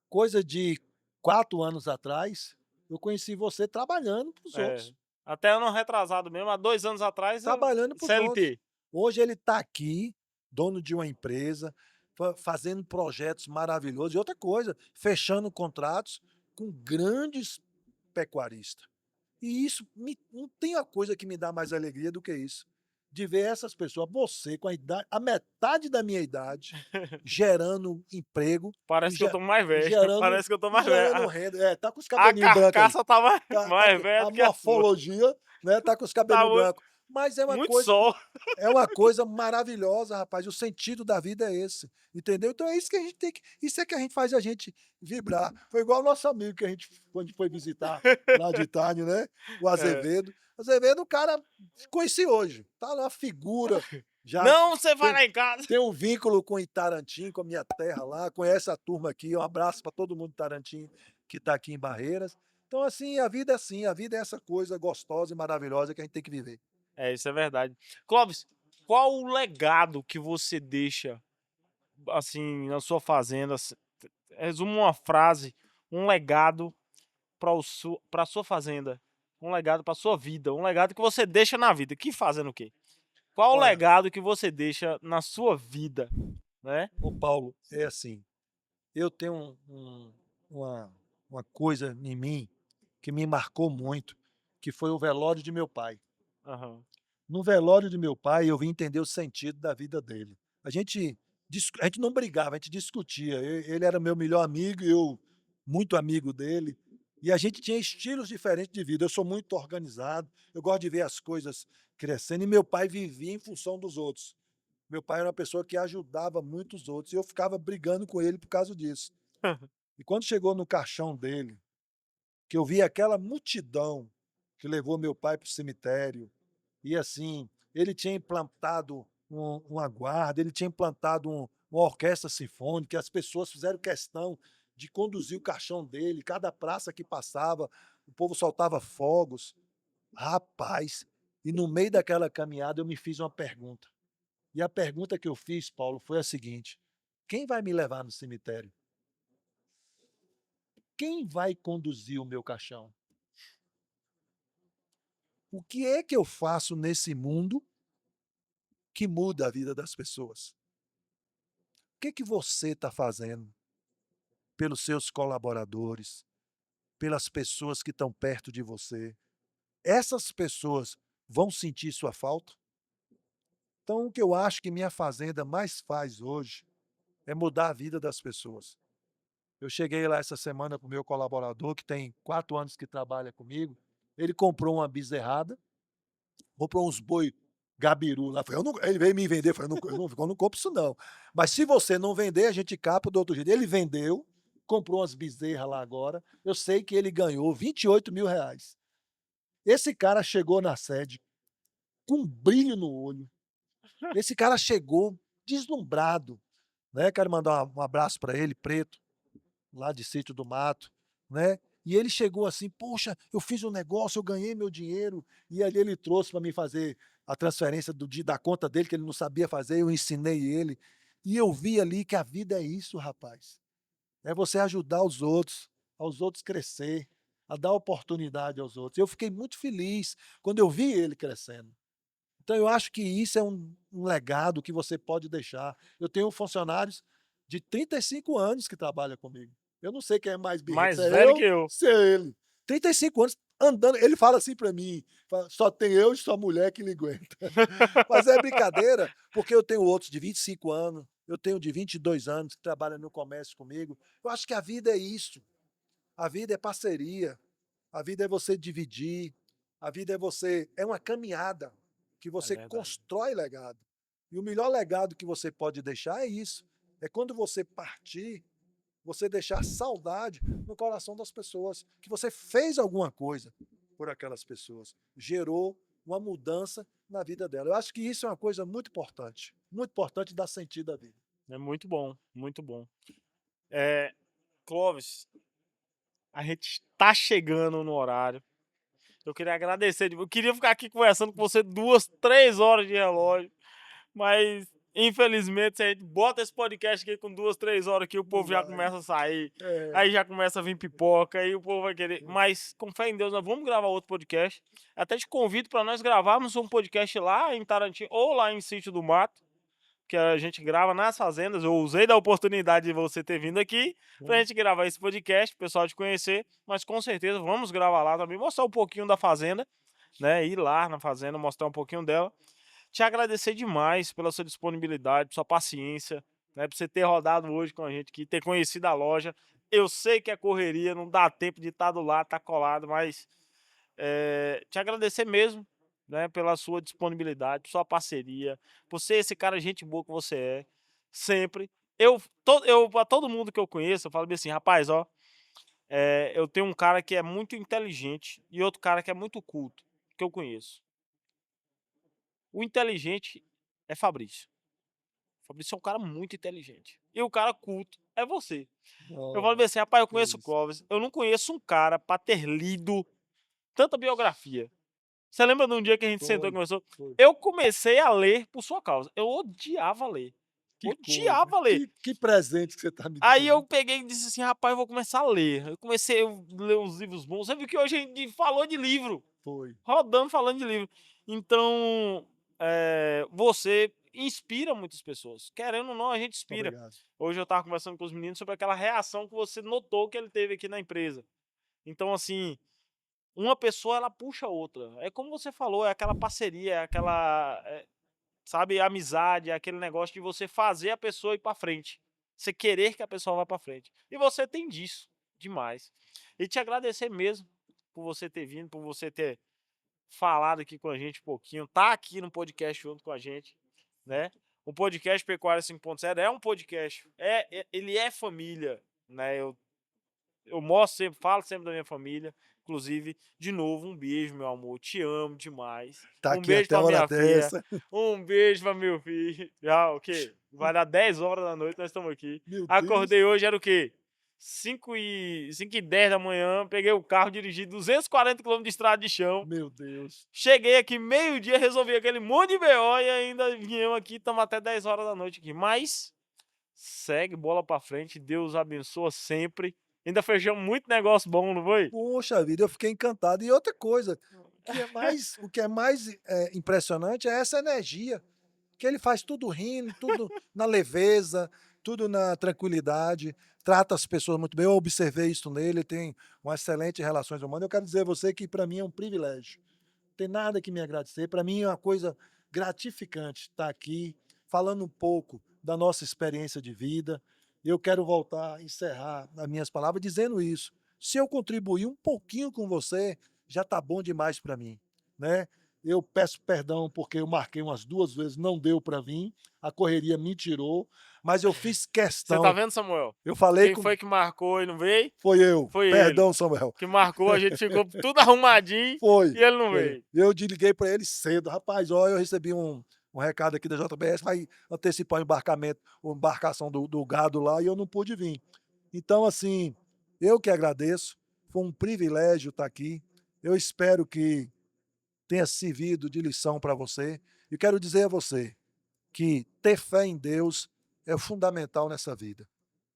coisa de 4 anos atrás, eu conheci você trabalhando para os É. outros. Até ano retrasado mesmo, há 2 anos atrás, Trabalhando para os outros. CLT. Hoje ele está aqui, dono de uma empresa, fazendo projetos maravilhosos. E outra coisa, fechando contratos com grandes pecuaristas. E isso não tem uma coisa que me dá mais alegria do que isso. De ver essas pessoas, você com a metade da minha idade, gerando emprego Parece que eu tô mais e velho. gerando, Parece que eu tô e mais velho. gerando renda. É, tá com os A cabelinhos brancos aí. carcaça tá mais, Tá mais aqui, velha a do que a sua. morfologia, né? Tá com os Tá cabelinhos brancos. Mas muito sol. é uma coisa maravilhosa, rapaz. O sentido da vida é esse, entendeu? Então é isso que a gente tem que, isso é que a gente faz a gente vibrar. Foi igual o nosso amigo que a gente quando foi visitar lá de Itália, né? O É. Azevedo. Azevedo, o cara conheci hoje. Tá lá figura, já Não, você vai tem, lá em casa. tem um vínculo com Itarantim, com a minha terra lá, conhece a turma aqui. Um abraço para todo mundo de Itarantim que está aqui em Barreiras. Então, assim, a vida é assim, a vida é essa coisa gostosa e maravilhosa que a gente tem que viver. Isso é verdade. Clóvis, qual o legado que você deixa, assim, na sua fazenda? Resume uma frase, um legado para sua fazenda, um legado para sua vida, um legado que você deixa na vida. Que fazendo o quê? Qual o Olha, legado que você deixa na sua vida, né? ô Paulo, é assim, eu tenho uma coisa em mim que me marcou muito, que foi o velório de meu pai. Aham. No velório de meu pai, eu vim entender o sentido da vida dele. A gente não brigava, a gente discutia. Ele era meu melhor amigo, eu muito amigo dele. E a gente tinha estilos diferentes de vida. Eu sou muito organizado, eu gosto de ver as coisas crescendo. E meu pai vivia em função dos outros. Meu pai era uma pessoa que ajudava muito os outros. E eu ficava brigando com ele por causa disso. E quando chegou no caixão dele, que eu vi aquela multidão que levou meu pai para o cemitério, e assim, ele tinha implantado uma guarda, ele tinha implantado uma orquestra sinfônica, as pessoas fizeram questão de conduzir o caixão dele, cada praça que passava, o povo soltava fogos. Rapaz, e no meio daquela caminhada eu me fiz uma pergunta. E a pergunta que eu fiz, Paulo, foi a seguinte: quem vai me levar no cemitério? Quem vai conduzir o meu caixão? O que é que eu faço nesse mundo que muda a vida das pessoas? O que é que você está fazendo pelos seus colaboradores, pelas pessoas que estão perto de você? Essas pessoas vão sentir sua falta? Então, o que eu acho que minha fazenda mais faz hoje é mudar a vida das pessoas. Eu cheguei lá essa semana para o meu colaborador, que tem 4 anos que trabalha comigo. Ele comprou uma bezerrada, comprou uns boi gabiru lá. Ele veio me vender, falei, eu não compro isso não. Mas se você não vender, a gente capa do outro jeito. Ele vendeu, comprou umas bezerras lá agora. Eu sei que ele ganhou R$ 28.000. Esse cara chegou na sede com um brilho no olho. Esse cara chegou deslumbrado, né? Quero mandar um abraço para ele, Preto, lá de Sítio do Mato, né? E ele chegou assim, poxa, eu fiz um negócio, eu ganhei meu dinheiro. E ali ele trouxe para mim fazer a transferência da conta dele, que ele não sabia fazer, eu ensinei ele. E eu vi ali que a vida é isso, rapaz. É você ajudar os outros, aos outros crescer, a dar oportunidade aos outros. Eu fiquei muito feliz quando eu vi ele crescendo. Então eu acho que isso é um legado que você pode deixar. Eu tenho funcionários de 35 anos que trabalham comigo. Eu não sei quem é mais birrento, Mais se é velho eu, que eu. se é ele. 35 anos andando, ele fala assim para mim, fala, só tem eu e sua mulher que lhe aguenta. Mas é brincadeira, porque eu tenho outros de 25 anos, eu tenho de 22 anos que trabalham no comércio comigo. Eu acho que a vida é isso. A vida é parceria, a vida é você dividir, a vida é uma caminhada que você verdade. constrói legado. E o melhor legado que você pode deixar é isso. É quando você partir, você deixar saudade no coração das pessoas, que você fez alguma coisa por aquelas pessoas, gerou uma mudança na vida dela. Eu acho que isso é uma coisa muito importante dar sentido à vida. É muito bom, muito bom. É, Clóvis, a gente tá chegando no horário. Eu queria agradecer. Eu queria ficar aqui conversando com você 2, 3 horas de relógio. Mas, infelizmente, se a gente bota esse podcast aqui com 2, 3 horas aqui, o povo já vai. começa a sair. É, Aí já começa a vir pipoca, aí o povo vai querer. Mas, com fé em Deus, nós vamos gravar outro podcast. Até te convido para nós gravarmos um podcast lá em Tarantino ou lá em Sítio do Mato, que a gente grava nas fazendas. Eu usei da oportunidade de você ter vindo aqui pra gente gravar esse podcast, o pessoal te conhecer, mas com certeza vamos gravar lá também, mostrar um pouquinho da fazenda, né? Ir lá na fazenda, mostrar um pouquinho dela. Te agradecer demais pela sua disponibilidade, sua paciência, né? Por você ter rodado hoje com a gente aqui, ter conhecido a loja. Eu sei que é correria, não dá tempo de estar do lado, estar colado, mas te agradecer mesmo, né, pela sua disponibilidade, sua parceria, por ser esse cara gente boa que você é, sempre. Pra todo mundo que eu conheço, eu falo bem assim, rapaz, ó, eu tenho um cara que é muito inteligente e outro cara que é muito culto, que eu conheço. O inteligente é Fabrício. Fabrício é um cara muito inteligente. E o cara culto é você. Eu falo bem assim, rapaz, eu conheço o isso. Clóvis, eu não conheço um cara pra ter lido tanta biografia. Você lembra de um dia que a gente sentou e Foi, conversou? foi. Eu comecei a ler por sua causa. Eu odiava ler. Que coisa. Odiava ler. Que presente que você está me Aí eu dando. peguei e disse assim, rapaz, eu vou começar a ler. Eu comecei a ler uns livros bons. Você viu que hoje a gente falou de livro. Foi. Rodando falando de livro. Então, você inspira muitas pessoas. Querendo ou não, a gente inspira. Obrigado. Hoje eu estava conversando com os meninos sobre aquela reação que você notou que ele teve aqui na empresa. Então, assim, uma pessoa ela puxa a outra. É como você falou, é aquela parceria, é aquela, sabe, amizade, é aquele negócio de você fazer a pessoa ir para frente. Você querer que a pessoa vá para frente. E você tem disso demais. E te agradecer mesmo por você ter vindo, por você ter falado aqui com a gente um pouquinho, tá aqui no podcast junto com a gente, né? O podcast Pecuária 5.0 é um podcast, ele é família, né? Eu mostro sempre, falo sempre da minha família. Inclusive, de novo, um beijo, meu amor. Te amo demais. Tá Um aqui beijo até a pra hora minha filha. dessa. Um beijo pra meu filho. Já, o quê? Vai dar 10 horas da noite, nós estamos aqui. Meu Deus. Acordei hoje, era o quê? 5h10 da manhã, peguei o carro, dirigi 240 km de estrada de chão. Meu Deus. Cheguei aqui meio-dia, resolvi aquele monte de BO e ainda viemos aqui, estamos até 10 horas da noite aqui. Mas segue, bola pra frente, Deus abençoa sempre. Ainda fechamos muito negócio bom, não foi? Poxa vida, eu fiquei encantado. E outra coisa, o que é mais impressionante é essa energia. Que ele faz tudo rindo, tudo na leveza, tudo na tranquilidade, trata as pessoas muito bem. Eu observei isso nele, tem uma excelente relações humanas. Eu quero dizer a você que para mim é um privilégio. Não tem nada que me agradecer. Para mim é uma coisa gratificante estar aqui falando um pouco da nossa experiência de vida. Eu quero voltar a encerrar as minhas palavras dizendo isso. Se eu contribuir um pouquinho com você, já está bom demais para mim, né? Eu peço perdão porque eu marquei umas 2 vezes, não deu para vir, a correria me tirou, mas eu fiz Você questão. tá vendo, Samuel? Eu falei Quem foi que marcou e não veio? Foi eu. Foi Perdão, Samuel. Que marcou, a gente ficou tudo arrumadinho Foi. e ele não Foi. veio. Eu liguei para ele cedo. Rapaz, olha, eu recebi um recado aqui da JBS, vai antecipar a embarcação do gado lá e eu não pude vir. Então, assim, eu que agradeço. Foi um privilégio estar aqui. Eu espero que tenha servido de lição para você. E quero dizer a você que ter fé em Deus é fundamental nessa vida.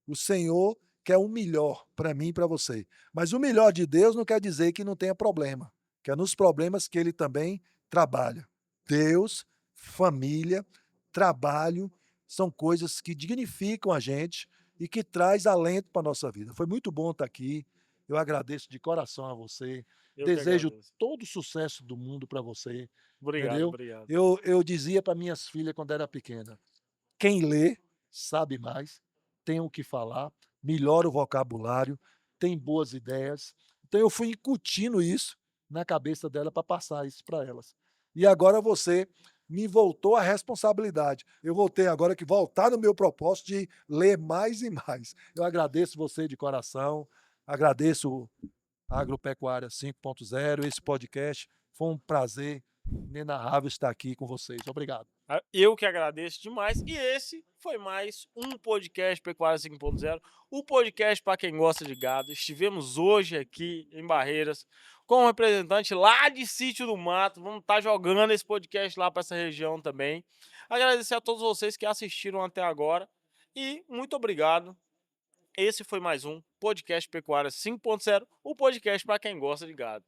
O Senhor quer o melhor para mim e para você. Mas o melhor de Deus não quer dizer que não tenha problema. Que é nos problemas que Ele também trabalha. Deus, família, trabalho, são coisas que dignificam a gente e que traz alento para a nossa vida. Foi muito bom estar aqui. Eu agradeço de coração a você. Eu que Desejo agradeço. todo o sucesso do mundo para você. Obrigado, Entendeu? obrigado. Eu dizia para minhas filhas quando era pequena: quem lê sabe mais, tem o que falar, melhora o vocabulário, tem boas ideias. Então eu fui incutindo isso na cabeça dela para passar isso para elas. E agora você me voltou a responsabilidade. Eu voltei agora que voltar no meu propósito de ler mais e mais. Eu agradeço você de coração, agradeço a Agropecuária 5.0, esse podcast. Foi um prazer inenarrável estar aqui com vocês. Obrigado. Eu que agradeço demais. E esse foi mais um podcast Pecuária 5.0, o podcast para quem gosta de gado. Estivemos hoje aqui em Barreiras com um representante lá de Sítio do Mato. Vamos estar jogando esse podcast lá para essa região também. Agradecer a todos vocês que assistiram até agora e muito obrigado. Esse foi mais um podcast Pecuária 5.0, o podcast para quem gosta de gado.